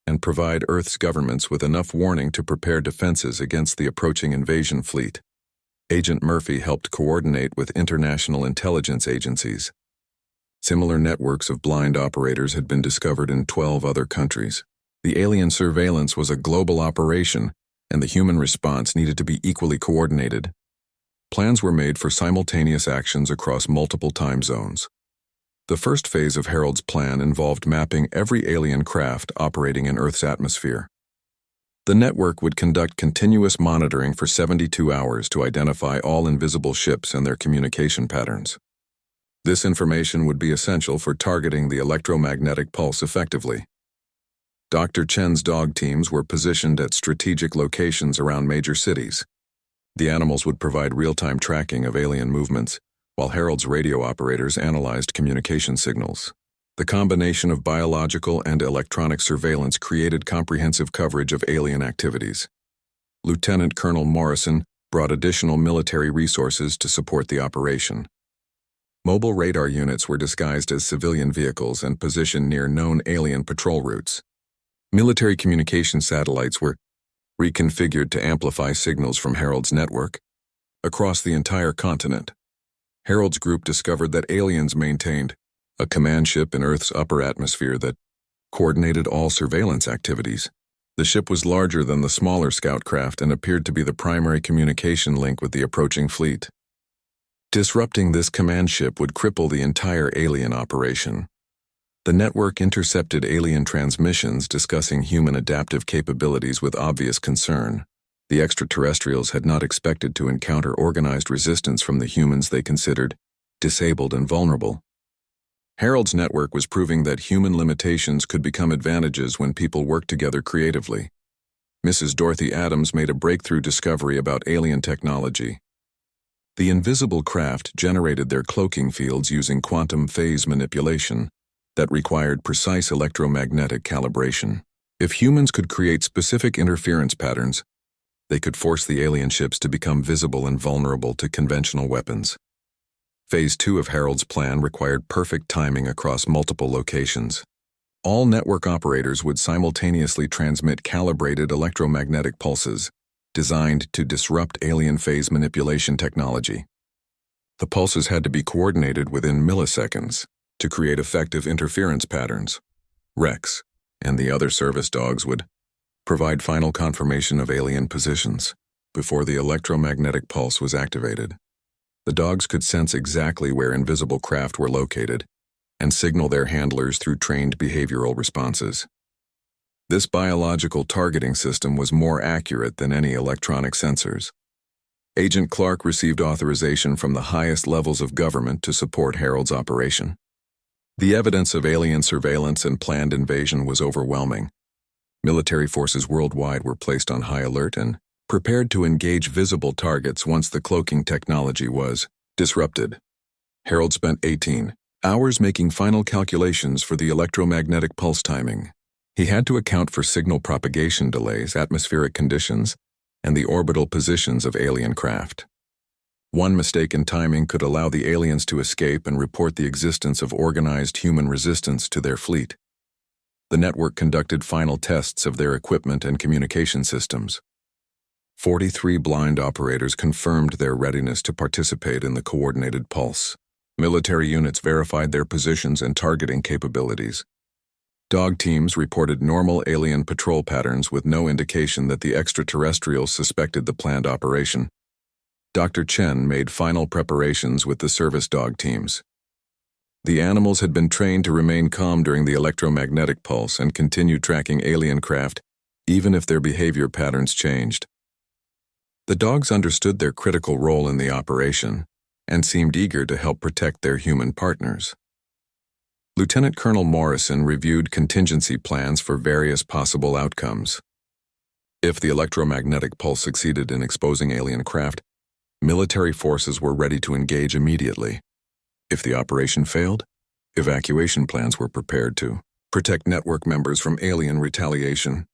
and provide Earth's governments with enough warning to prepare defenses against the approaching invasion fleet. Agent Murphy helped coordinate with international intelligence agencies. Similar networks of blind operators had been discovered in 12 other countries. The alien surveillance was a global operation, and the human response needed to be equally coordinated. Plans were made for simultaneous actions across multiple time zones. The first phase of Harold's plan involved mapping every alien craft operating in Earth's atmosphere. The network would conduct continuous monitoring for 72 hours to identify all invisible ships and their communication patterns. This information would be essential for targeting the electromagnetic pulse effectively. Dr. Chen's dog teams were positioned at strategic locations around major cities. The animals would provide real-time tracking of alien movements, while Harold's radio operators analyzed communication signals. The combination of biological and electronic surveillance created comprehensive coverage of alien activities. Lieutenant Colonel Morrison brought additional military resources to support the operation. Mobile radar units were disguised as civilian vehicles and positioned near known alien patrol routes. Military communication satellites were reconfigured to amplify signals from Harold's network across the entire continent. Harold's group discovered that aliens maintained a command ship in Earth's upper atmosphere that coordinated all surveillance activities. The ship was larger than the smaller scout craft and appeared to be the primary communication link with the approaching fleet. Disrupting this command ship would cripple the entire alien operation. The network intercepted alien transmissions discussing human adaptive capabilities with obvious concern. The extraterrestrials had not expected to encounter organized resistance from the humans they considered disabled and vulnerable. Harold's network was proving that human limitations could become advantages when people worked together creatively. Mrs. Dorothy Adams made a breakthrough discovery about alien technology. The invisible craft generated their cloaking fields using quantum phase manipulation that required precise electromagnetic calibration. If humans could create specific interference patterns, they could force the alien ships to become visible and vulnerable to conventional weapons. Phase 2 of Harold's plan required perfect timing across multiple locations. All network operators would simultaneously transmit calibrated electromagnetic pulses designed to disrupt alien phase manipulation technology. The pulses had to be coordinated within milliseconds to create effective interference patterns. Rex and the other service dogs would provide final confirmation of alien positions before the electromagnetic pulse was activated. The dogs could sense exactly where invisible craft were located and signal their handlers through trained behavioral responses. This biological targeting system was more accurate than any electronic sensors. Agent Clark received authorization from the highest levels of government to support Harold's operation. The evidence of alien surveillance and planned invasion was overwhelming. Military forces worldwide were placed on high alert and prepared to engage visible targets once the cloaking technology was disrupted. Harold spent 18 hours making final calculations for the electromagnetic pulse timing. He had to account for signal propagation delays, atmospheric conditions, and the orbital positions of alien craft. One mistake in timing could allow the aliens to escape and report the existence of organized human resistance to their fleet. The network conducted final tests of their equipment and communication systems. 43 blind operators confirmed their readiness to participate in the coordinated pulse. Military units verified their positions and targeting capabilities. Dog teams reported normal alien patrol patterns with no indication that the extraterrestrials suspected the planned operation. Dr. Chen made final preparations with the service dog teams. The animals had been trained to remain calm during the electromagnetic pulse and continue tracking alien craft, even if their behavior patterns changed. The dogs understood their critical role in the operation and seemed eager to help protect their human partners. Lieutenant Colonel Morrison reviewed contingency plans for various possible outcomes. If the electromagnetic pulse succeeded in exposing alien craft, military forces were ready to engage immediately. If the operation failed, evacuation plans were prepared to protect network members from alien retaliation.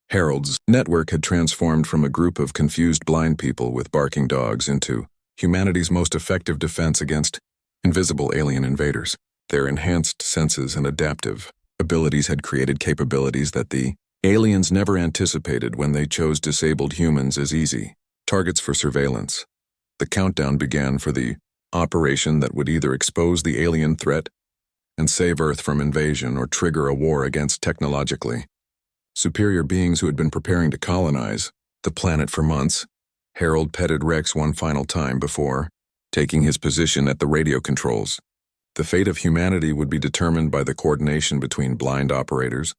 Harold's network had transformed from a group of confused blind people with barking dogs into humanity's most effective defense against invisible alien invaders. Their enhanced senses and adaptive abilities had created capabilities that the aliens never anticipated when they chose disabled humans as easy targets for surveillance. The countdown began for the operation that would either expose the alien threat and save Earth from invasion or trigger a war against technologically superior beings who had been preparing to colonize the planet for months. Harold petted Rex one final time before taking his position at the radio controls. The fate of humanity would be determined by the coordination between blind operators,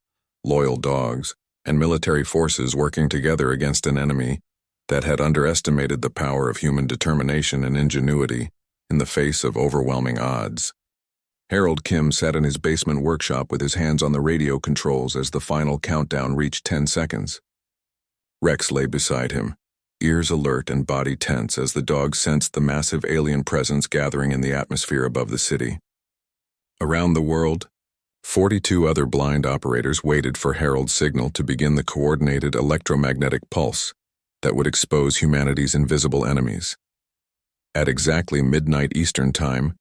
loyal dogs, and military forces working together against an enemy that had underestimated the power of human determination and ingenuity in the face of overwhelming odds. Harold Kim sat in his basement workshop with his hands on the radio controls as the final countdown reached 10 seconds. Rex lay beside him, ears alert and body tense as the dog sensed the massive alien presence gathering in the atmosphere above the city. Around the world, 42 other blind operators waited for Harold's signal to begin the coordinated electromagnetic pulse that would expose humanity's invisible enemies. At exactly midnight Eastern Time,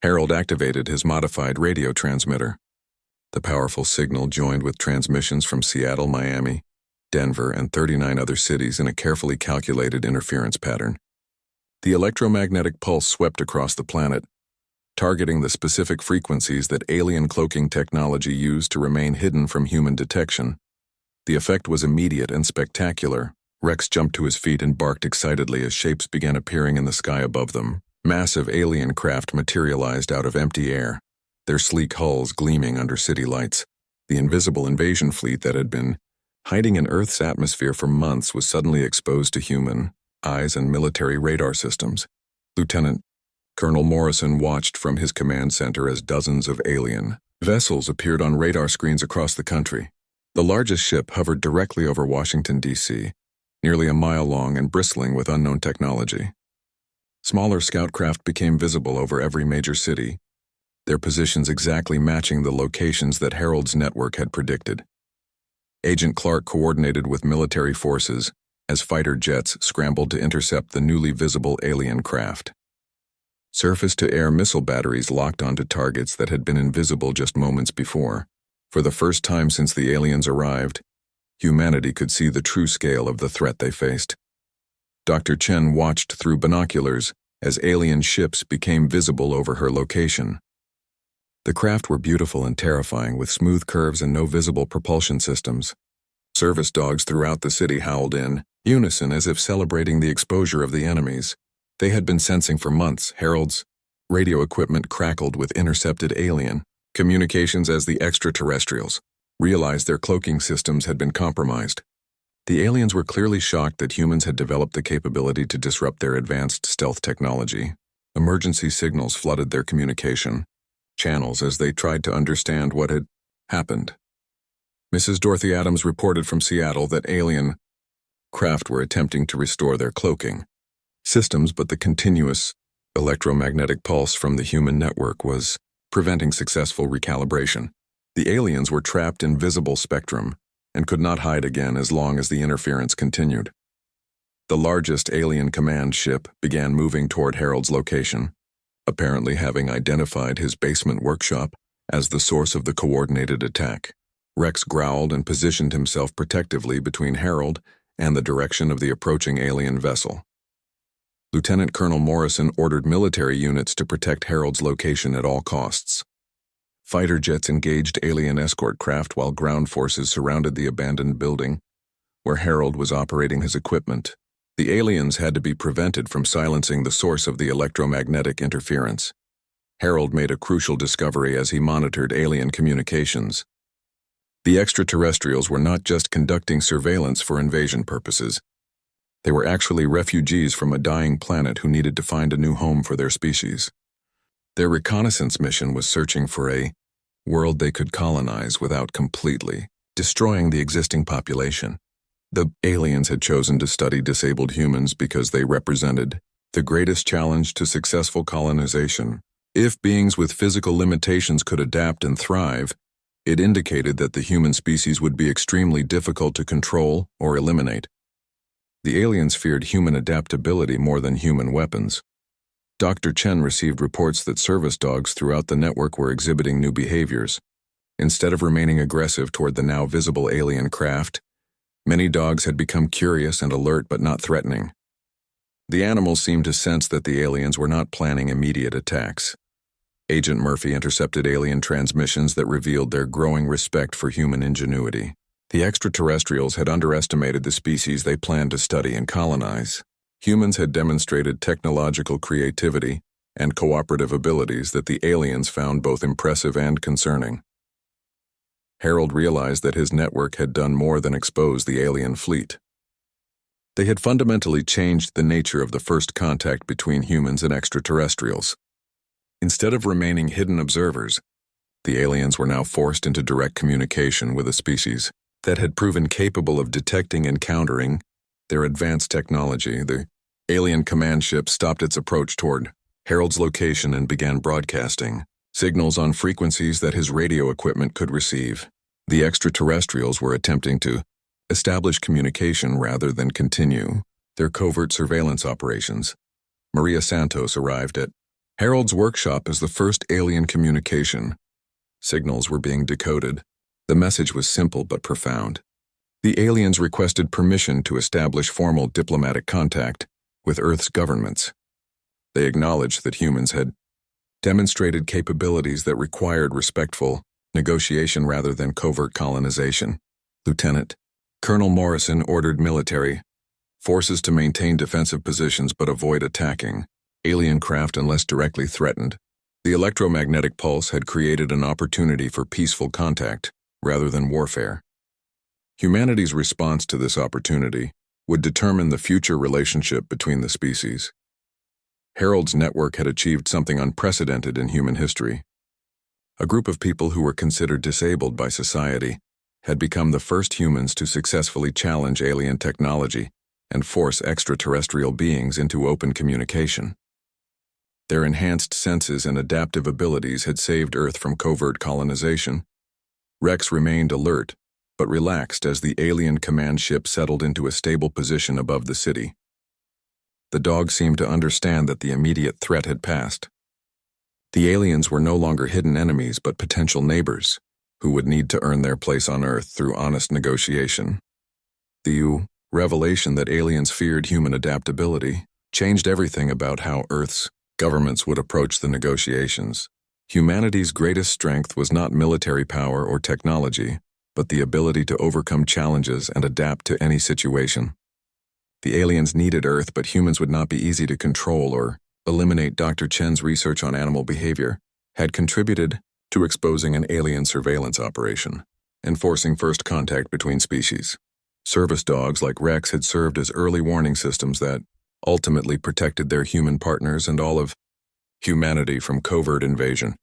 Harold activated his modified radio transmitter. The powerful signal joined with transmissions from Seattle, Miami, Denver, and 39 other cities in a carefully calculated interference pattern. The electromagnetic pulse swept across the planet, targeting the specific frequencies that alien cloaking technology used to remain hidden from human detection. The effect was immediate and spectacular. Rex jumped to his feet and barked excitedly as shapes began appearing in the sky above them. Massive alien craft materialized out of empty air, their sleek hulls gleaming under city lights. The invisible invasion fleet that had been hiding in Earth's atmosphere for months was suddenly exposed to human eyes and military radar systems. Lieutenant Colonel Morrison watched from his command center as dozens of alien vessels appeared on radar screens across the country. The largest ship hovered directly over Washington, D.C., nearly a mile long and bristling with unknown technology. Smaller scout craft became visible over every major city, their positions exactly matching the locations that Harold's network had predicted. Agent Clark coordinated with military forces as fighter jets scrambled to intercept the newly visible alien craft. Surface-to-air missile batteries locked onto targets that had been invisible just moments before. For the first time since the aliens arrived, humanity could see the true scale of the threat they faced. Dr. Chen watched through binoculars as alien ships became visible over her location. The craft were beautiful and terrifying, with smooth curves and no visible propulsion systems. Service dogs throughout the city howled in unison as if celebrating the exposure of the enemies they had been sensing for months. Harold's radio equipment crackled with intercepted alien communications as the extraterrestrials realized their cloaking systems had been compromised. The aliens were clearly shocked that humans had developed the capability to disrupt their advanced stealth technology. Emergency signals flooded their communication channels as they tried to understand what had happened. Mrs. Dorothy Adams reported from Seattle that alien craft were attempting to restore their cloaking systems, but the continuous electromagnetic pulse from the human network was preventing successful recalibration. The aliens were trapped in visible spectrum and could not hide again as long as the interference continued. The largest alien command ship began moving toward Harold's location, apparently having identified his basement workshop as the source of the coordinated attack. Rex growled and positioned himself protectively between Harold and the direction of the approaching alien vessel. Lieutenant Colonel Morrison ordered military units to protect Harold's location at all costs. Fighter jets engaged alien escort craft while ground forces surrounded the abandoned building where Harold was operating his equipment. The aliens had to be prevented from silencing the source of the electromagnetic interference. Harold made a crucial discovery as he monitored alien communications. The extraterrestrials were not just conducting surveillance for invasion purposes. They were actually refugees from a dying planet who needed to find a new home for their species. Their reconnaissance mission was searching for a world they could colonize without completely destroying the existing population. The aliens had chosen to study disabled humans because they represented the greatest challenge to successful colonization. If beings with physical limitations could adapt and thrive, it indicated that the human species would be extremely difficult to control or eliminate. The aliens feared human adaptability more than human weapons. Dr. Chen received reports that service dogs throughout the network were exhibiting new behaviors. Instead of remaining aggressive toward the now visible alien craft, many dogs had become curious and alert but not threatening. The animals seemed to sense that the aliens were not planning immediate attacks. Agent Murphy intercepted alien transmissions that revealed their growing respect for human ingenuity. The extraterrestrials had underestimated the species they planned to study and colonize. Humans had demonstrated technological creativity and cooperative abilities that the aliens found both impressive and concerning. Harold realized that his network had done more than expose the alien fleet. They had fundamentally changed the nature of the first contact between humans and extraterrestrials. Instead of remaining hidden observers, the aliens were now forced into direct communication with a species that had proven capable of detecting and countering their advanced technology. The alien command ship stopped its approach toward Harold's location and began broadcasting signals on frequencies that his radio equipment could receive. The extraterrestrials were attempting to establish communication rather than continue their covert surveillance operations. Maria Santos arrived at Harold's workshop as the first alien communication. Signals were being decoded. The message was simple but profound. The aliens requested permission to establish formal diplomatic contact with Earth's governments. They acknowledged that humans had demonstrated capabilities that required respectful negotiation rather than covert colonization. Lieutenant Colonel Morrison ordered military forces to maintain defensive positions but avoid attacking alien craft unless directly threatened. The electromagnetic pulse had created an opportunity for peaceful contact rather than warfare. Humanity's response to this opportunity would determine the future relationship between the species. Harold's network had achieved something unprecedented in human history. A group of people who were considered disabled by society had become the first humans to successfully challenge alien technology and force extraterrestrial beings into open communication. Their enhanced senses and adaptive abilities had saved Earth from covert colonization. Rex remained alert, but relaxed as the alien command ship settled into a stable position above the city. The dog seemed to understand that the immediate threat had passed. The aliens were no longer hidden enemies but potential neighbors who would need to earn their place on Earth through honest negotiation. The revelation that aliens feared human adaptability changed everything about how Earth's governments would approach the negotiations. Humanity's greatest strength was not military power or technology, but the ability to overcome challenges and adapt to any situation. The aliens needed Earth, but humans would not be easy to control or eliminate. Dr. Chen's research on animal behavior had contributed to exposing an alien surveillance operation, enforcing first contact between species. Service dogs like Rex had served as early warning systems that ultimately protected their human partners and all of humanity from covert invasion.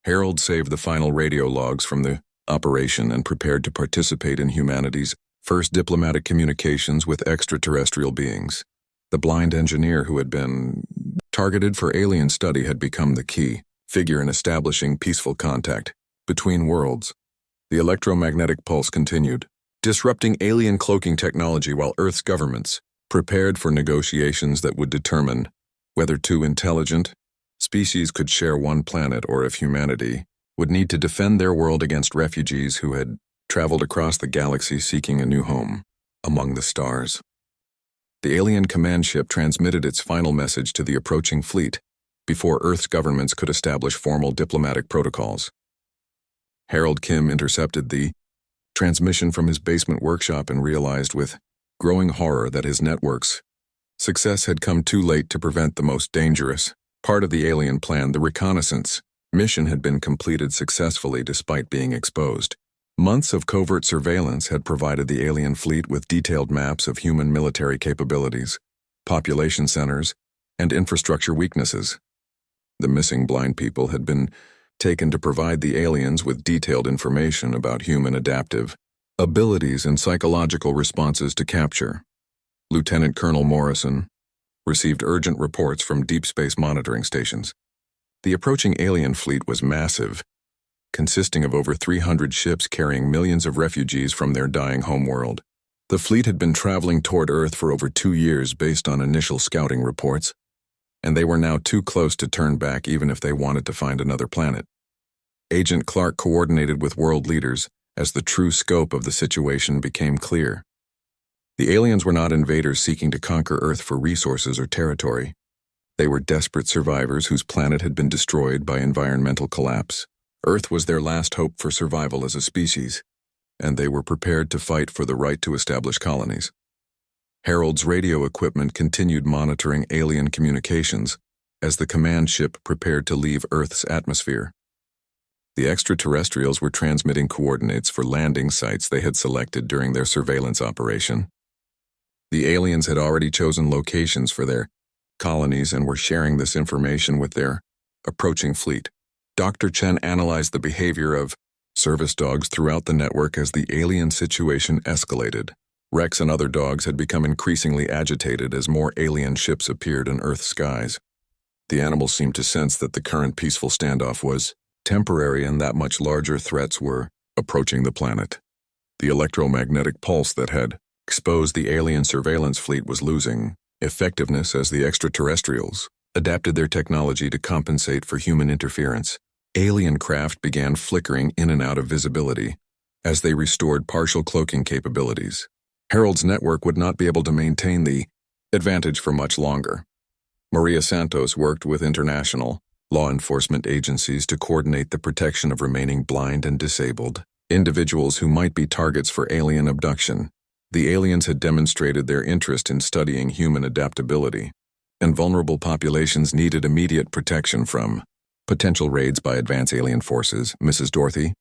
Harold saved the final radio logs from the operation and prepared to participate in humanity's first diplomatic communications with extraterrestrial beings. The blind engineer who had been targeted for alien study had become the key figure in establishing peaceful contact between worlds. The electromagnetic pulse continued, disrupting alien cloaking technology while Earth's governments prepared for negotiations that would determine whether two intelligent species could share one planet or if humanity would need to defend their world against refugees who had traveled across the galaxy seeking a new home among the stars. The alien command ship transmitted its final message to the approaching fleet before Earth's governments could establish formal diplomatic protocols. Harold Kim intercepted the transmission from his basement workshop and realized with growing horror that his network's success had come too late to prevent the most dangerous part of the alien plan. The reconnaissance mission had been completed successfully despite being exposed. Months of covert surveillance had provided the alien fleet with detailed maps of human military capabilities, population centers, and infrastructure weaknesses. The missing blind people had been taken to provide the aliens with detailed information about human adaptive abilities and psychological responses to capture. Lieutenant Colonel Morrison received urgent reports from deep space monitoring stations. The approaching alien fleet was massive, consisting of over 300 ships carrying millions of refugees from their dying homeworld. The fleet had been traveling toward Earth for over 2 years based on initial scouting reports, and they were now too close to turn back even if they wanted to find another planet. Agent Clark coordinated with world leaders as the true scope of the situation became clear. The aliens were not invaders seeking to conquer Earth for resources or territory. They were desperate survivors whose planet had been destroyed by environmental collapse. Earth was their last hope for survival as a species, and they were prepared to fight for the right to establish colonies. Harold's radio equipment continued monitoring alien communications as the command ship prepared to leave Earth's atmosphere. The extraterrestrials were transmitting coordinates for landing sites they had selected during their surveillance operation. The aliens had already chosen locations for their colonies and were sharing this information with their approaching fleet. Dr. Chen analyzed the behavior of service dogs throughout the network as the alien situation escalated. Rex and other dogs had become increasingly agitated as more alien ships appeared in Earth's skies. The animals seemed to sense that the current peaceful standoff was temporary and that much larger threats were approaching the planet. The electromagnetic pulse that had exposed the alien surveillance fleet was losing effectiveness as the extraterrestrials adapted their technology to compensate for human interference. Alien craft began flickering in and out of visibility as they restored partial cloaking capabilities. Harold's network would not be able to maintain the advantage for much longer. Maria Santos worked with international law enforcement agencies to coordinate the protection of remaining blind and disabled individuals who might be targets for alien abduction. The aliens had demonstrated their interest in studying human adaptability, and vulnerable populations needed immediate protection from potential raids by advanced alien forces. Mrs. Dorothy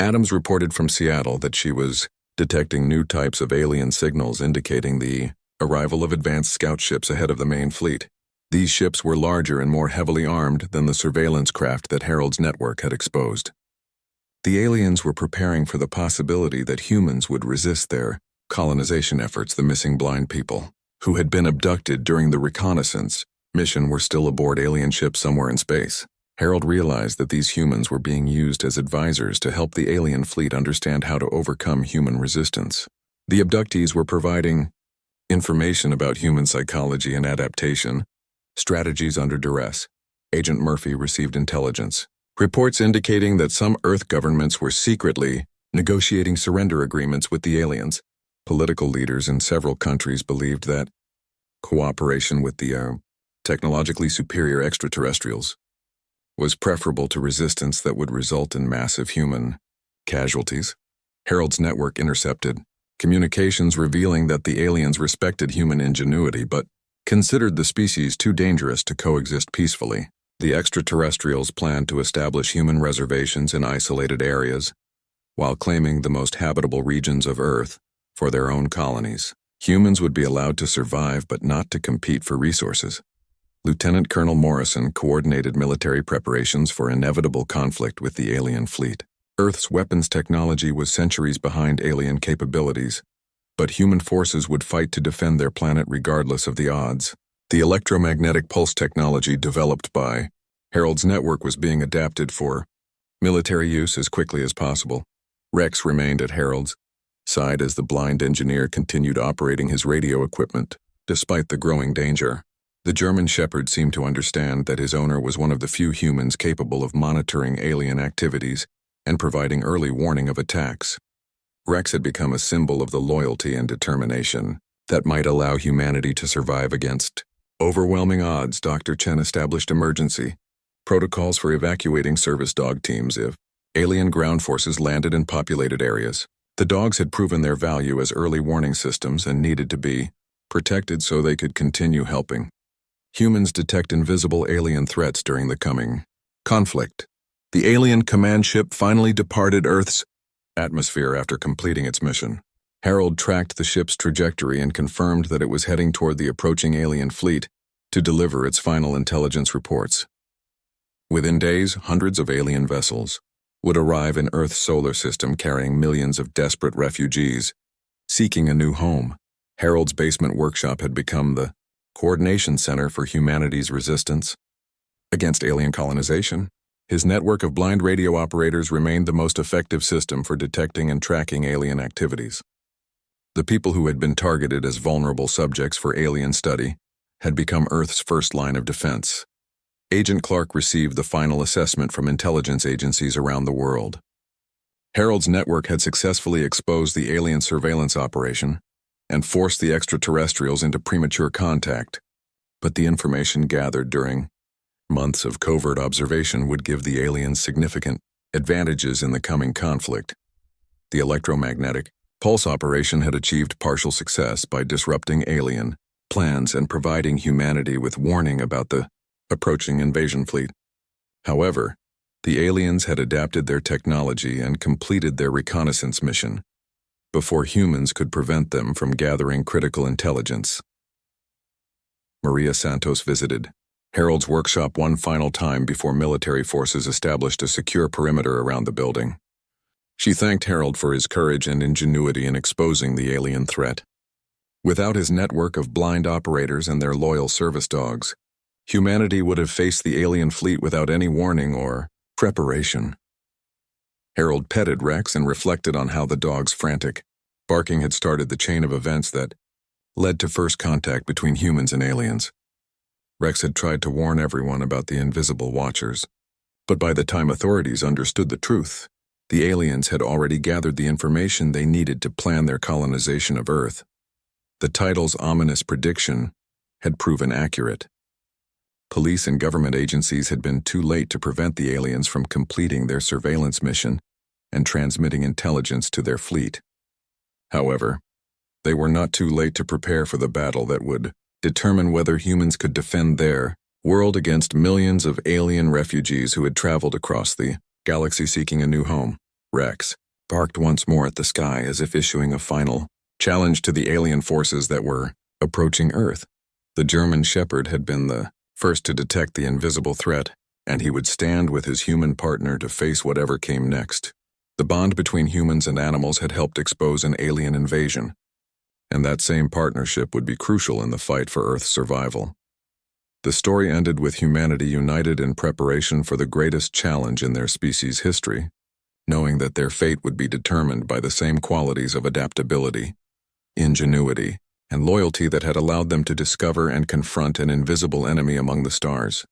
Adams reported from Seattle that she was detecting new types of alien signals indicating the arrival of advanced scout ships ahead of the main fleet. These ships were larger and more heavily armed than the surveillance craft that Harold's network had exposed. The aliens were preparing for the possibility that humans would resist their colonization efforts. The missing blind people, who had been abducted during the reconnaissance mission, were still aboard alien ships somewhere in space. Harold realized that these humans were being used as advisors to help the alien fleet understand how to overcome human resistance. The abductees were providing information about human psychology and adaptation, strategies under duress. Agent Murphy received intelligence reports indicating that some Earth governments were secretly negotiating surrender agreements with the aliens. Political leaders in several countries believed that cooperation with the technologically superior extraterrestrials was preferable to resistance that would result in massive human casualties. Harold's network intercepted communications revealing that the aliens respected human ingenuity but considered the species too dangerous to coexist peacefully. The extraterrestrials planned to establish human reservations in isolated areas while claiming the most habitable regions of Earth for their own colonies. Humans would be allowed to survive but not to compete for resources. Lieutenant Colonel Morrison coordinated military preparations for inevitable conflict with the alien fleet. Earth's weapons technology was centuries behind alien capabilities, but human forces would fight to defend their planet regardless of the odds. The electromagnetic pulse technology developed by Harold's network was being adapted for military use as quickly as possible. Rex remained at Harold's side as the blind engineer continued operating his radio equipment. Despite the growing danger, the German Shepherd seemed to understand that his owner was one of the few humans capable of monitoring alien activities and providing early warning of attacks. Rex had become a symbol of the loyalty and determination that might allow humanity to survive against overwhelming odds. Dr. Chen established emergency protocols for evacuating service dog teams if alien ground forces landed in populated areas. The dogs had proven their value as early warning systems and needed to be protected so they could continue helping humans detect invisible alien threats during the coming conflict. The alien command ship finally departed Earth's atmosphere after completing its mission. Harold tracked the ship's trajectory and confirmed that it was heading toward the approaching alien fleet to deliver its final intelligence reports. Within days, hundreds of alien vessels would arrive in Earth's solar system carrying millions of desperate refugees seeking a new home. Harold's basement workshop had become the coordination center for humanity's resistance against alien colonization. His network of blind radio operators remained the most effective system for detecting and tracking alien activities. The people who had been targeted as vulnerable subjects for alien study had become Earth's first line of defense. Agent Clark received the final assessment from intelligence agencies around the world. Harold's network had successfully exposed the alien surveillance operation and forced the extraterrestrials into premature contact, but the information gathered during months of covert observation would give the aliens significant advantages in the coming conflict. The electromagnetic pulse operation had achieved partial success by disrupting alien plans and providing humanity with warning about the approaching invasion fleet. However, the aliens had adapted their technology and completed their reconnaissance mission before humans could prevent them from gathering critical intelligence. Maria Santos visited Harold's workshop one final time before military forces established a secure perimeter around the building. She thanked Harold for his courage and ingenuity in exposing the alien threat. Without his network of blind operators and their loyal service dogs, humanity would have faced the alien fleet without any warning or preparation. Harold petted Rex and reflected on how the dog's frantic barking had started the chain of events that led to first contact between humans and aliens. Rex had tried to warn everyone about the invisible watchers, but by the time authorities understood the truth, the aliens had already gathered the information they needed to plan their colonization of Earth. The title's ominous prediction had proven accurate. Police and government agencies had been too late to prevent the aliens from completing their surveillance mission and transmitting intelligence to their fleet. However, they were not too late to prepare for the battle that would determine whether humans could defend their world against millions of alien refugees who had traveled across the galaxy seeking a new home. Rex barked once more at the sky as if issuing a final challenge to the alien forces that were approaching Earth. The German Shepherd had been the first to detect the invisible threat, and he would stand with his human partner to face whatever came next. The bond between humans and animals had helped expose an alien invasion, and that same partnership would be crucial in the fight for Earth's survival. The story ended with humanity united in preparation for the greatest challenge in their species' history, knowing that their fate would be determined by the same qualities of adaptability, ingenuity, and loyalty that had allowed them to discover and confront an invisible enemy among the stars.